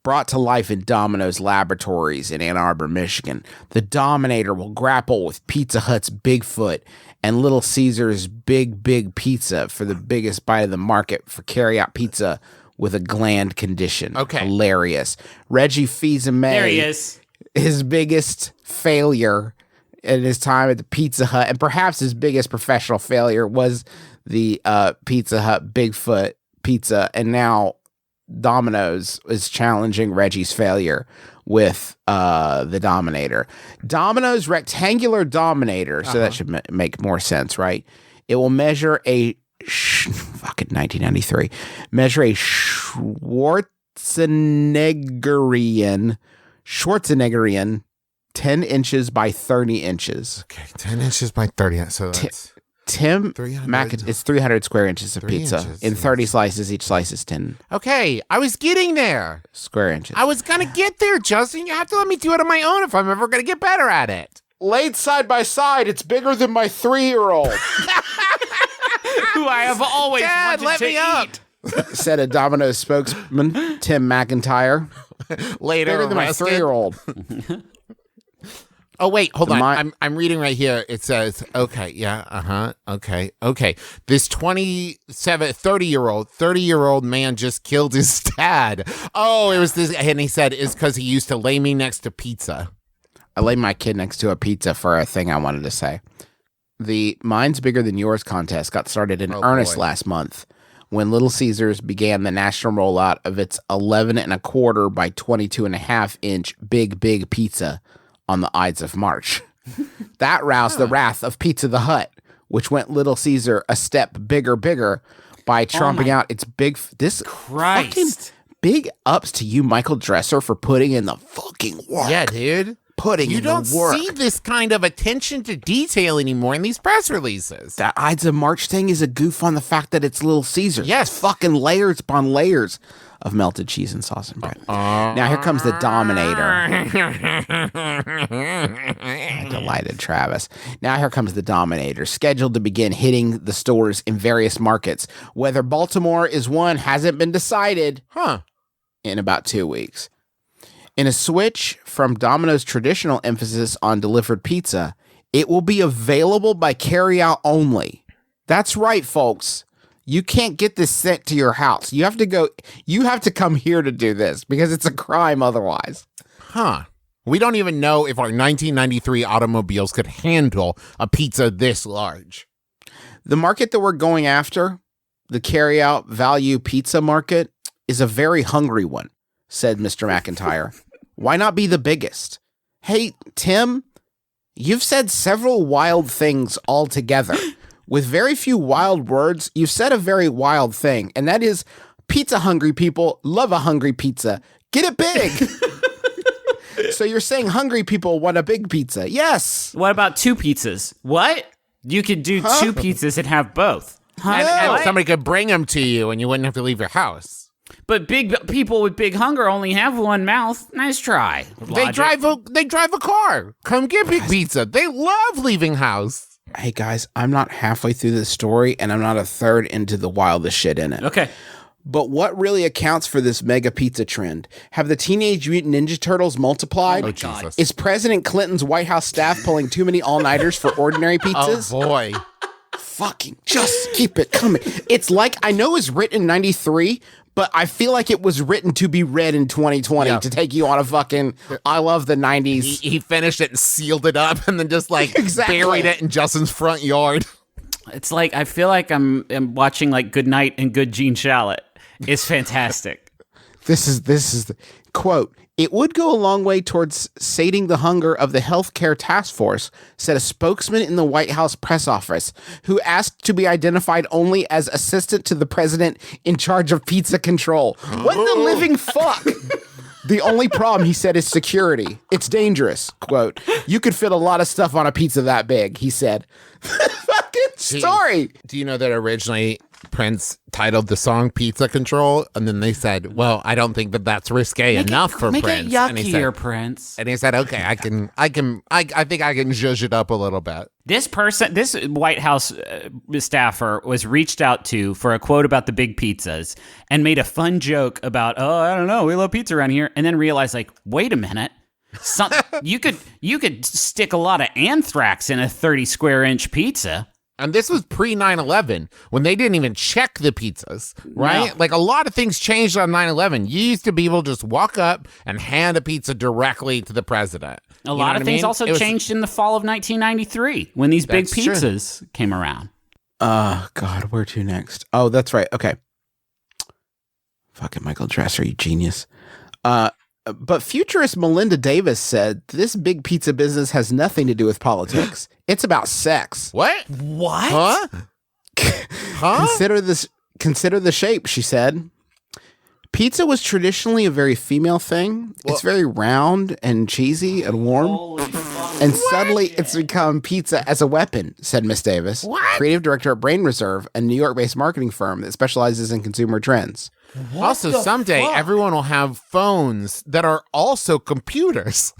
S3: Brought to life in Domino's laboratories in Ann Arbor, Michigan, the Dominator will grapple with Pizza Hut's Bigfoot and Little Caesar's Big Pizza for the biggest bite of the market for carry-out pizza with a gland condition.
S4: Okay.
S3: Hilarious. Reggie Fils-Aimé.
S5: There he is.
S3: His biggest failure in his time at the Pizza Hut, and perhaps his biggest professional failure, was the Pizza Hut Bigfoot pizza, and now Domino's is challenging Reggie's failure with the Dominator. Domino's rectangular Dominator, so that should make more sense, right? It will measure a fucking 1993. Measure a Schwarzeneggerian 10 inches by 30 inches.
S4: Okay, 10 inches by 30. So that's
S3: Tim
S4: 300.
S3: it's 300 square inches of
S4: 3
S3: pizza
S4: inches.
S3: in 30 slices. Each slice is 10
S4: okay. I was getting there.
S3: square inches.
S4: I was gonna get there, Justin. You have to let me do it on my own if I'm ever gonna get better at it.
S3: Laid side by side, it's bigger than my 3-year-old.
S5: Who I have always
S4: Dad,
S5: wanted
S4: let
S5: to
S4: me up.
S5: eat.
S3: Said a Domino's spokesman, Tim McIntyre.
S4: Later,
S3: Bigger than my
S4: arrested.
S3: 3-year-old.
S4: Oh wait, hold
S3: The
S4: on.
S3: mi-
S4: I'm reading right here. It says, okay, yeah, okay. This 30-year-old man just killed his dad. Oh, it was this, and he said it's because he used to lay me next to pizza.
S3: I laid my kid next to a pizza for a thing I wanted to say. The Mine's Bigger Than Yours contest got started in earnest
S4: boy.
S3: last month when Little Caesars began the national rollout of its 11.25 by 22.5 inch big pizza on the Ides of March. That roused the wrath of Pizza the Hut, which went Little Caesar a step bigger by trumping out its
S5: Christ.
S3: fucking big ups to you, Michael Dresser, for putting in the fucking work.
S4: Yeah, dude.
S3: Putting
S4: You
S3: in
S4: don't
S3: the work.
S4: see this kind of attention to detail anymore in these press releases.
S3: That Ides of March thing is a goof on the fact that it's Little Caesar.
S4: Yes.
S3: It's fucking layers upon layers of melted cheese and sauce and bread. Now here comes the Dominator. Delighted Travis. Now here comes the Dominator, scheduled to begin hitting the stores in various markets. Whether Baltimore is one hasn't been decided. In about 2 weeks. In a switch from Domino's traditional emphasis on delivered pizza, it will be available by carryout only. That's right, folks. You can't get this sent to your house. You have to come here to do this because it's a crime otherwise.
S4: We don't even know if our 1993 automobiles could handle a pizza this large.
S3: The market that we're going after, the carryout value pizza market, is a very hungry one, said Mr. McIntyre. Why not be the biggest? Hey, Tim, you've said several wild things all together. With very few wild words, you've said a very wild thing, and that is pizza hungry people love a hungry pizza. Get it big. So you're saying hungry people want a big pizza. Yes.
S5: What about 2 pizzas? What? You could do 2 pizzas and have both.
S4: And somebody could bring them to you and you wouldn't have to leave your house.
S5: But big people with big hunger only have one mouth. Nice try.
S4: They drive a car. Come get big pizza. They love leaving house.
S3: Hey guys, I'm not halfway through this story and I'm not a third into the wildest shit in it.
S5: Okay.
S3: But what really accounts for this mega pizza trend? Have the Teenage Mutant Ninja Turtles multiplied?
S4: Oh, Jesus.
S3: Is President Clinton's White House staff pulling too many all-nighters for ordinary pizzas?
S4: Oh, boy.
S3: Fucking just keep it coming. It's like, I know it was written in 93, but I feel like it was written to be read in 2020 to take you on a fucking, I love the 90s.
S4: He finished it and sealed it up and then just like
S3: Exactly.
S4: buried it in Justin's front yard.
S5: It's like, I feel like I'm watching like Good Night and Good Gene Shalit. It's fantastic.
S3: This is the quote. It would go a long way towards sating the hunger of the healthcare task force, said a spokesman in the White House press office, who asked to be identified only as assistant to the president in charge of pizza control. What the living fuck? The only problem, he said, is security. It's dangerous. Quote, you could fit a lot of stuff on a pizza that big, he said. Fucking story.
S4: Do you know that originally Prince titled the song "Pizza Control," and then they said, "Well, I don't think that that's risque enough for
S5: make
S4: Prince."
S5: it yuckier,
S4: and he said,
S5: Prince.
S4: And he said, "Okay, I think I can zhuzh it up a little bit."
S5: This White House staffer was reached out to for a quote about the big pizzas and made a fun joke about, oh, I don't know, we love pizza around here, and then realized, like, wait a minute, you could stick a lot of anthrax in a 30 square inch pizza.
S4: And this was pre 9/11 when they didn't even check the pizzas, right?
S5: No.
S4: Like a lot of things changed on 9/11. You used to be able to just walk up and hand a pizza directly to the president.
S5: A lot of things also changed in the fall of 1993 when these big pizzas came around.
S3: God, where to next? Oh, that's right. Okay. Fucking Michael Dresser, you genius. But futurist Melinda Davis said this big pizza business has nothing to do with politics. It's about sex.
S4: What?
S5: What?
S4: Huh?
S3: Consider the shape, she said. Pizza was traditionally a very female thing. It's very round and cheesy and warm. And suddenly it's become pizza as a weapon, said Miss Davis, creative director at Brain Reserve, a New York-based marketing firm that specializes in consumer trends.
S4: Also, someday everyone will have phones that are also computers.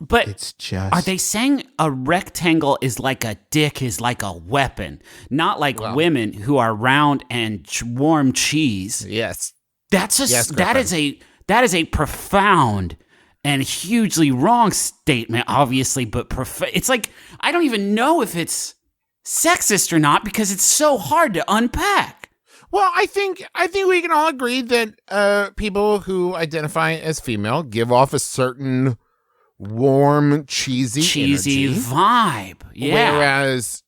S5: But
S3: It's just...
S5: are they saying a rectangle is like a dick is like a weapon, not like women who are round and warm cheese?
S4: Yes.
S5: That is a profound and hugely wrong statement, obviously, but it's like I don't even know if it's sexist or not because it's so hard to unpack.
S4: Well, I think we can all agree that people who identify as female give off a certain warm, cheesy energy,
S5: vibe. Yeah.
S4: Whereas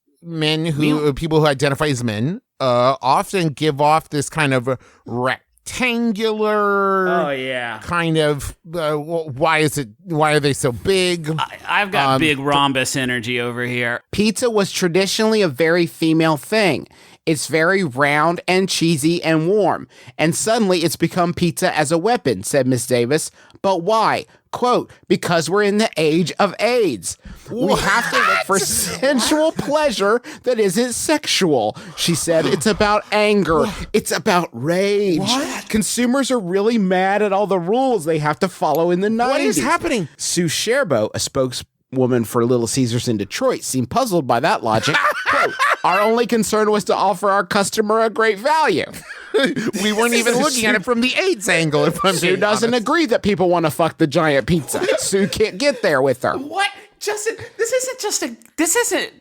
S4: people who identify as men often give off this kind of rectangular.
S5: Oh yeah.
S4: Kind of. Why are they so big?
S5: I've got big rhombus energy over here.
S3: Pizza was traditionally a very female thing. It's very round and cheesy and warm. And suddenly it's become pizza as a weapon, said Miss Davis. But why? Quote, because we're in the age of AIDS. We have to look for sensual pleasure that isn't sexual. She said it's about anger. It's about rage. Consumers are really mad at all the rules they have to follow in the 90s.
S4: What is happening?
S3: Sue Sherbo, a spokeswoman for Little Caesars in Detroit, seemed puzzled by that logic. Quote, our only concern was to offer our customer a great value.
S4: We weren't even looking at it from the AIDS angle. If I'm
S3: Sue doesn't agree that people want to fuck the giant pizza. Sue can't get there with her.
S5: What? Justin, this isn't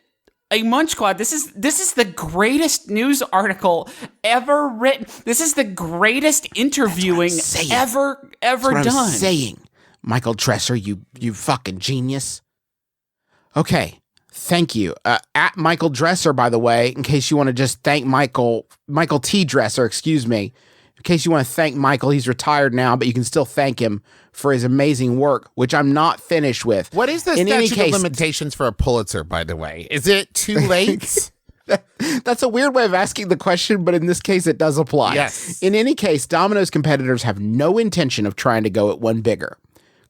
S5: a Munch Quad. This is the greatest news article ever written. This is the greatest interviewing ever done.
S3: I'm saying, Michael Dresser, you fucking genius. Okay. Thank you. At Michael Dresser, by the way, in case you want to just thank Michael T. Dresser, excuse me. In case you want to thank Michael, he's retired now, but you can still thank him for his amazing work, which I'm not finished with.
S4: What is the statute of limitations for a Pulitzer, by the way? Is it too late?
S3: That's a weird way of asking the question, but in this case, it does apply.
S4: Yes.
S3: In any case, Domino's competitors have no intention of trying to go at one bigger.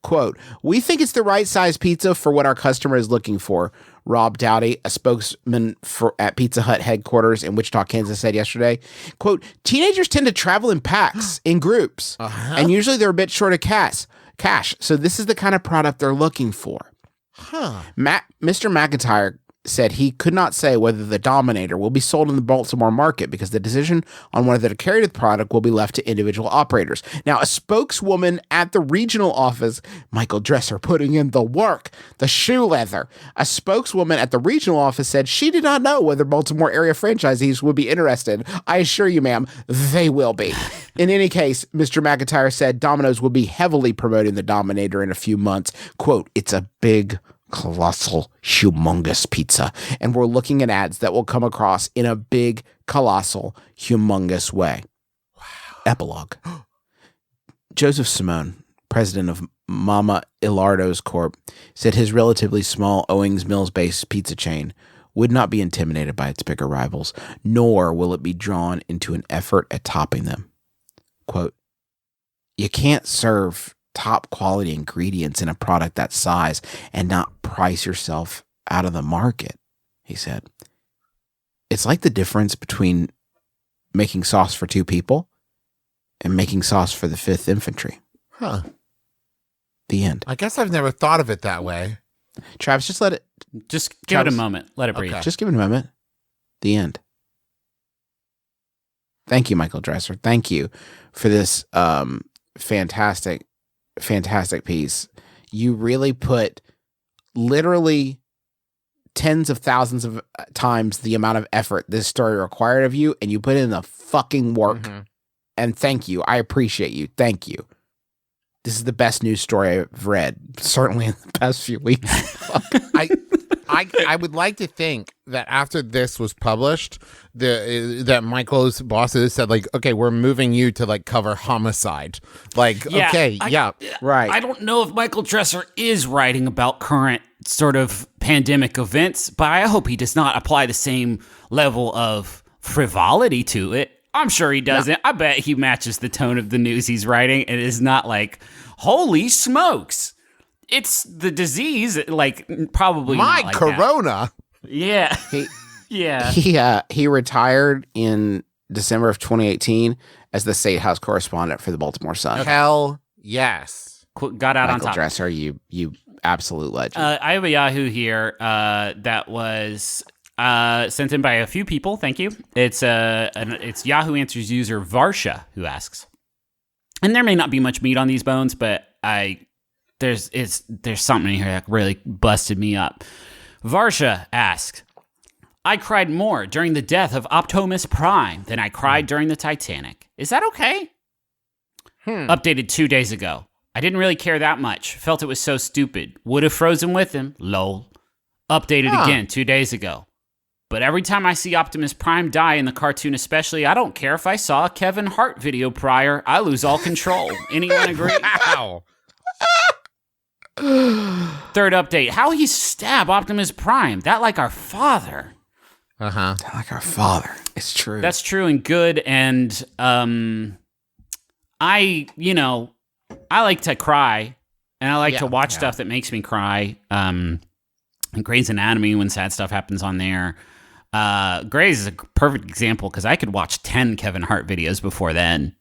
S3: Quote, we think it's the right size pizza for what our customer is looking for, Rob Dowdy, a spokesman at Pizza Hut headquarters in Wichita, Kansas, said yesterday. Quote, teenagers tend to travel in packs, in groups, and usually they're a bit short of cash. So this is the kind of product they're looking for. Mr. McIntyre said he could not say whether the Dominator will be sold in the Baltimore market because the decision on whether to carry the product will be left to individual operators. Now, a spokeswoman at the regional office, Michael Dresser putting in the work, the shoe leather. A spokeswoman at the regional office said she did not know whether Baltimore area franchisees would be interested. I assure you, ma'am, they will be. In any case, Mr. McIntyre said Domino's will be heavily promoting the Dominator in a few months. Quote, it's a big, colossal, humongous pizza. And we're looking at ads that will come across in a big, colossal, humongous way. Wow. Epilogue. Joseph Simone, president of Mama Ilardo's Corp., said his relatively small Owings Mills-based pizza chain would not be intimidated by its bigger rivals, nor will it be drawn into an effort at topping them. Quote, you can't serve top quality ingredients in a product that size and not price yourself out of the market, he said. It's like the difference between making sauce for 2 people and making sauce for the 5th Infantry.
S4: Huh.
S3: The end.
S4: I guess I've never thought of it that way.
S3: Travis, just let it.
S5: Just give it a
S3: Travis.
S5: moment. Let it breathe.
S4: Okay.
S3: Just give it a moment. The end. Thank you, Michael Dresser. Thank you for this fantastic piece. You really put literally tens of thousands of times the amount of effort this story required of you, and you put in the fucking work.
S4: Mm-hmm.
S3: And thank you. I appreciate you. Thank you. This is the best news story I've read, certainly in the past few weeks.
S4: I would like to think that after this was published, that Michael's bosses said, like, okay, we're moving you to like cover homicide. Like, okay, yeah.
S3: Right.
S5: I don't know if Michael Dresser is writing about current sort of pandemic events, but I hope he does not apply the same level of frivolity to it. I'm sure he doesn't. I bet he matches the tone of the news he's writing and is not like, holy smokes. It's the disease, like, probably
S4: My
S5: not like
S4: corona.
S5: that. Yeah. Yeah.
S3: He retired in December of 2018 as the State House correspondent for the Baltimore Sun.
S4: Hell yes.
S5: Got out on
S3: Michael
S5: top.
S3: Dresser, you absolute legend.
S5: I have a Yahoo here that was sent in by a few people. Thank you. It's Yahoo Answers user Varsha who asks, and there may not be much meat on these bones, but there's something in here that really busted me up. Varsha asks, I cried more during the death of Optimus Prime than I cried during the Titanic. Is that okay? Updated 2 days ago. I didn't really care that much. Felt it was so stupid. Would have frozen with him. Lol. Updated again 2 days ago. But every time I see Optimus Prime die in the cartoon especially, I don't care if I saw a Kevin Hart video prior. I lose all control. Anyone agree?
S4: Ow.
S5: Third update. How he stab Optimus Prime? That like our father.
S4: Uh-huh.
S3: Like our father. It's true.
S5: That's true and good. And I like to cry. And I like to watch stuff that makes me cry. Grey's Anatomy, when sad stuff happens on there. Grey's is a perfect example because I could watch 10 Kevin Hart videos before then.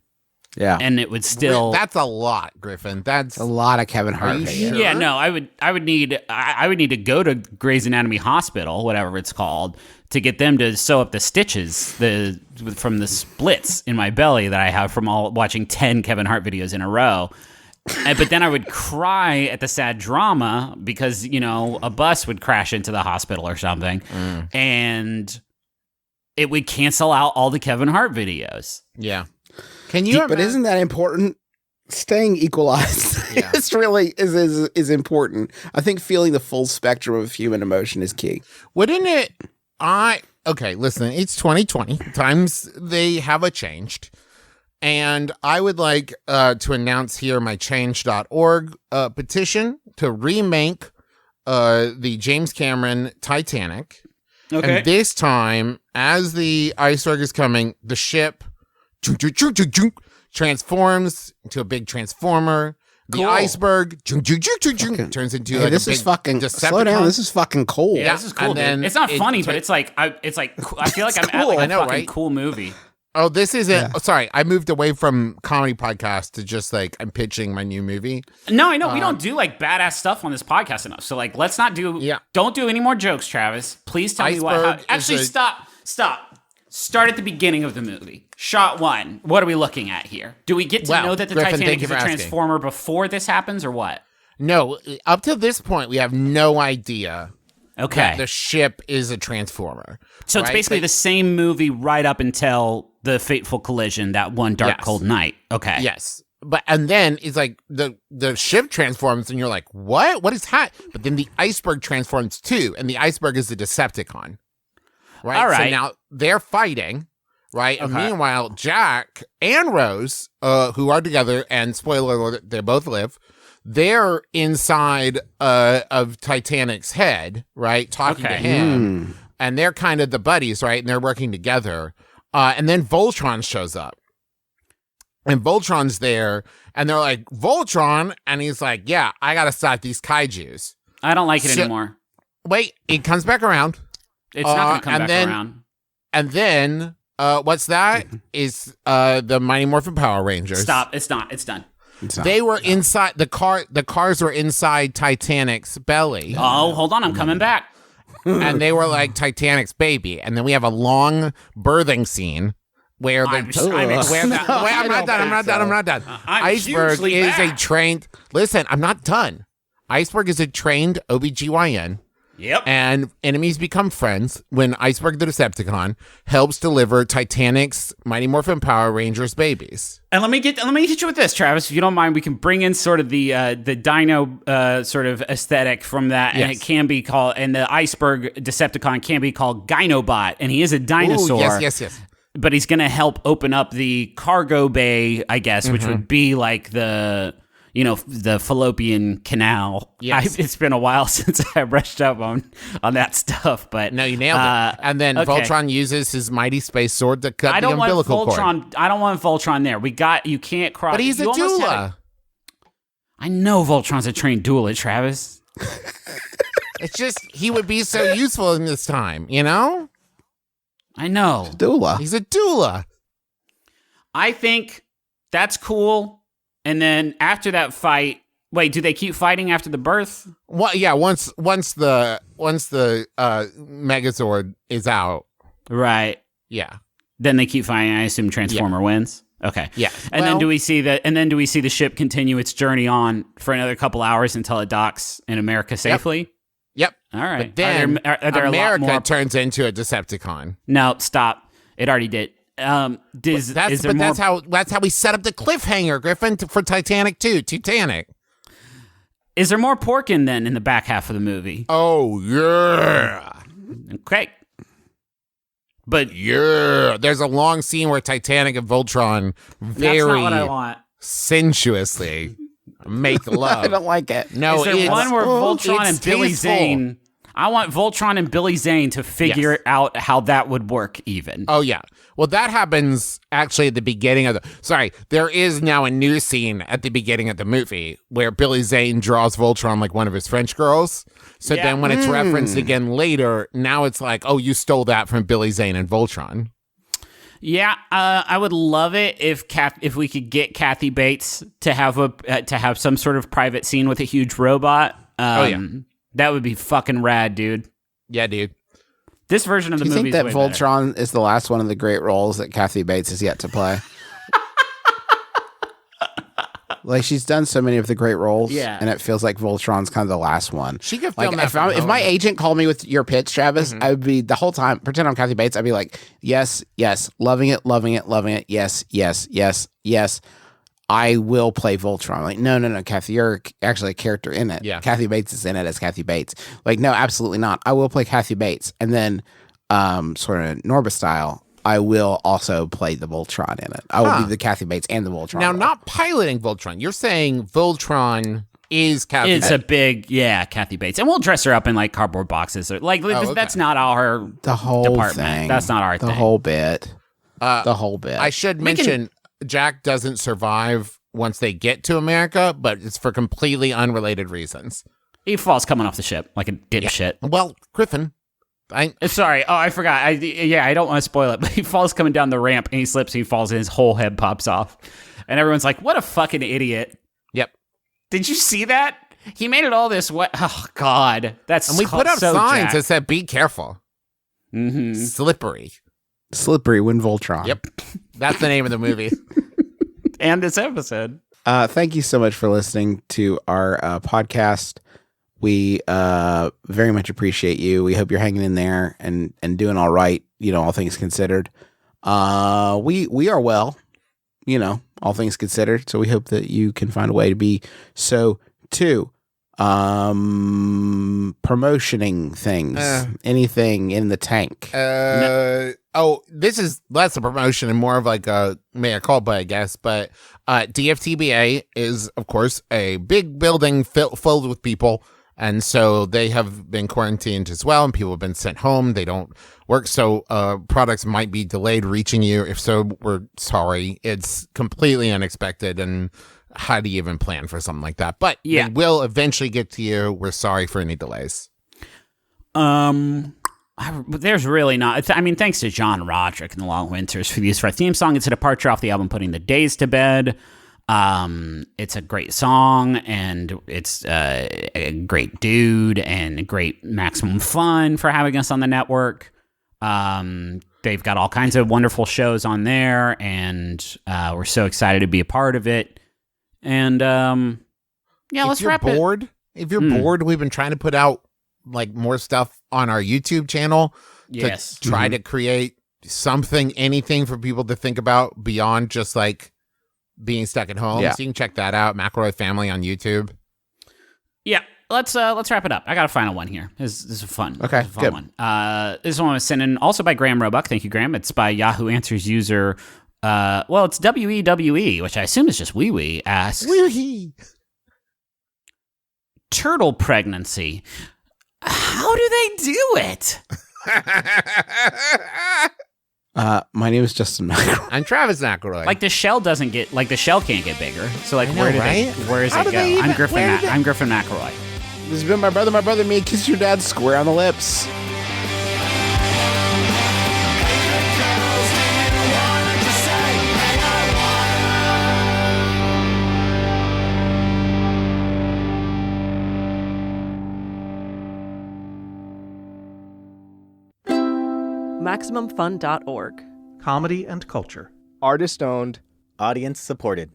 S3: Yeah.
S5: And it would still...
S4: That's a lot, Griffin. That's
S3: a lot of Kevin Hart.
S4: you
S3: videos.
S4: sure?
S5: Yeah, no, I would need to go to Grey's Anatomy Hospital, whatever it's called, to get them to sew up the stitches from the splits in my belly that I have from all watching 10 Kevin Hart videos in a row. But then I would cry at the sad drama because, a bus would crash into the hospital or something, and it would cancel out all the Kevin Hart videos.
S4: Yeah. Can you?
S3: But isn't that important? Staying equalized is important. I think feeling the full spectrum of human emotion is key.
S4: Wouldn't it? Okay, listen, it's 2020. Times they have changed. And I would like to announce here my change.org petition to remake the James Cameron Titanic.
S5: Okay.
S4: And this time, as the iceberg is coming, the ship transforms into a big transformer. The
S5: Cool.
S4: iceberg turns into
S3: Hey,
S4: like
S3: this
S4: a big
S3: is fucking
S4: Decepticon.
S3: slow down. This is fucking cool.
S5: Yeah, this is cool.
S4: And then
S5: Dude. It's not
S4: it-
S5: funny, but it's like I feel like I'm at like
S4: I
S5: a
S4: know,
S5: fucking
S4: right?
S5: cool movie.
S4: Oh, this isn't. Oh, sorry, I moved away from comedy podcast to just like I'm pitching my new movie.
S5: No, I know we don't do like badass stuff on this podcast enough. So like, let's not do.
S4: Yeah.
S5: Don't do any more jokes, Travis. Please tell me what.
S4: Iceberg is
S5: Actually, stop. Start at the beginning of the movie. Shot one. What are we looking at here? Do we get to
S4: Well,
S5: know that the
S4: Griffin,
S5: Titanic
S4: thank you
S5: is a
S4: for asking.
S5: transformer before this happens, or what?
S4: No, up to this point, we have no idea
S5: Okay.
S4: that the ship is a transformer.
S5: So it's
S4: right?
S5: basically
S4: Like-
S5: the same movie right up until the fateful collision that one dark
S4: Yes.
S5: cold night. Okay.
S4: Yes. But and then it's like the ship transforms and you're like, what? What is that? But then the iceberg transforms too, and the iceberg is the Decepticon. Right?
S5: All right.
S4: So now they're fighting, right? And
S5: Okay.
S4: meanwhile, Jack and Rose, who are together, and spoiler alert, they both live, they're inside of Titanic's head, right? Talking to
S5: Okay.
S4: him. And they're kind of the buddies, right? And they're working together. And then Voltron shows up. And Voltron's there, and they're like, Voltron? And he's like, yeah, I gotta stop these kaijus.
S5: I don't like it
S4: So-
S5: anymore.
S4: Wait, it comes back around.
S5: It's not going to come
S4: and
S5: back
S4: then-
S5: around.
S4: And then What's that? Is the Mighty Morphin Power Rangers.
S5: Stop. It's not. It's done.
S4: They were inside the car. The cars were inside Titanic's belly.
S5: Oh, hold on. I'm coming back.
S4: And they were like Titanic's baby. And then we have a long birthing scene where I'm not done. Iceberg is a trained. Listen, I'm not done. Iceberg is a trained OBGYN.
S5: Yep.
S4: And enemies become friends when Iceberg the Decepticon helps deliver Titanic's Mighty Morphin Power Rangers babies.
S5: And let me hit you with this, Travis. If you don't mind, we can bring in sort of the dino sort of aesthetic from that, and it can be called. And the Iceberg Decepticon can be called Gynobot, and he is a dinosaur.
S4: Ooh, yes.
S5: But he's going to help open up the cargo bay, I guess, which would be like the fallopian canal.
S4: Yes.
S5: It's been a while since I brushed up on that stuff, but
S4: no, you nailed it. And then Voltron uses his mighty space sword to cut the umbilical cord.
S5: I don't want Voltron there. You can't cross.
S4: But he's a doula.
S5: I know Voltron's a trained doula, Travis.
S4: It's just he would be so useful in this time, you know?
S5: I know.
S4: He's a doula.
S5: I think that's cool. And then after that fight, wait, do they keep fighting after the birth?
S4: Well, yeah, once the Megazord is out.
S5: Right.
S4: Yeah.
S5: Then they keep fighting. I assume Transformer wins. Okay.
S4: Yeah.
S5: And then do we see the ship continue its journey on for another couple hours until it docks in America safely?
S4: Yep.
S5: All right.
S4: But then
S5: are there
S4: America turns into a Decepticon.
S5: No, stop. It already did.
S4: That's how we set up the cliffhanger, Griffin, for Titanic 2. Titanic.
S5: Is there more Porkin then in the back half of the movie?
S4: Oh yeah.
S5: Okay. But
S4: there's a long scene where Titanic and Voltron
S5: that's not what I want.
S4: Sensuously make love.
S3: I don't like it.
S4: No,
S5: is there one where Voltron and Billy
S4: tasteful.
S5: Zane? I want Voltron and Billy Zane to figure out how that would work even.
S4: Oh, yeah. Well, that happens actually at the beginning of there is now a new scene at the beginning of the movie where Billy Zane draws Voltron like one of his French girls. So then when it's referenced again later, now it's like, oh, you stole that from Billy Zane and Voltron.
S5: Yeah, I would love it if we could get Kathy Bates to have some sort of private scene with a huge robot. That would be fucking rad, dude.
S4: Yeah, dude.
S5: This version of the movie.
S3: Do you think that Voltron is the last one of the great roles that Kathy Bates has yet to play? Like, she's done so many of the great roles, and it feels like Voltron's kind of the last one.
S4: She could film that
S3: if my agent called me with your pitch, Travis, I would be the whole time, pretend I'm Kathy Bates, I'd be like, yes, loving it, yes, I will play Voltron. Like, no, Kathy, you're actually a character in it.
S4: Yeah.
S3: Kathy Bates is in it as Kathy Bates. Like, no, absolutely not. I will play Kathy Bates. And then, sort of Norba style, I will also play the Voltron in it. I will be the Kathy Bates and the Voltron.
S4: Now,
S3: role.
S4: not piloting Voltron. You're saying Voltron is Kathy Bates.
S5: It's a big, Kathy Bates. And we'll dress her up in, like, cardboard boxes. That's not our department.
S3: Thing.
S5: That's not our thing.
S3: The whole bit. I
S4: should mention, Jack doesn't survive once they get to America, but it's for completely unrelated reasons.
S5: He falls coming off the ship like a dipshit.
S4: Yeah. Well, Griffin,
S5: sorry. Oh, I forgot. I don't want to spoil it, but he falls coming down the ramp and he slips and he falls and his whole head pops off. And everyone's like, what a fucking idiot.
S4: Yep.
S5: Did you see that? He made it all this way. Oh, God.
S4: And we put up
S5: so
S4: signs
S5: Jack.
S4: that said, be careful.
S5: Mm-hmm.
S3: Slippery when Voltron.
S4: Yep. That's the name of the movie.
S5: And this episode.
S3: Thank you so much for listening to our podcast. We very much appreciate you. We hope you're hanging in there and doing all right, all things considered. We are well, all things considered. So we hope that you can find a way to be so too. Promotioning things, anything in the tank.
S4: This is less a promotion and more of like a mea culpa, I guess. But DFTBA is, of course, a big building filled with people. And so they have been quarantined as well, and people have been sent home. They don't work, so products might be delayed reaching you. If so, we're sorry. It's completely unexpected, and how do you even plan for something like that? But they will eventually get to you. We're sorry for any delays.
S5: There's really not. I mean, thanks to John Roderick and the Long Winters for the use of our theme song. It's a departure off the album Putting the Days to Bed. It's a great song, and it's a great dude, and great maximum fun for having us on the network. They've got all kinds of wonderful shows on there, and we're so excited to be a part of it. And let's wrap it.
S4: If you're bored, we've been trying to put out like more stuff on our YouTube channel to try to create something, anything for people to think about beyond just like being stuck at home. So you can check that out. McElroy Family on YouTube.
S5: Yeah. Let's wrap it up. I got a final one here. This is fun.
S3: Okay,
S5: this is a fun
S3: good.
S5: one. This one was sent in also by Graham Roebuck. Thank you, Graham. It's by Yahoo Answers user. It's WEWE, which I assume is just wee wee. Asks turtle pregnancy. How do they do it?
S3: My name is Justin McElroy.
S4: I'm Travis McElroy.
S5: Like the shell can't get bigger. So like,
S4: know,
S5: where
S4: right?
S5: does it go? I'm Griffin McElroy.
S3: This has been my brother, me. Kiss your dad square on the lips.
S10: MaximumFun.org.
S11: Comedy and culture.
S12: Artist owned.
S13: Audience supported.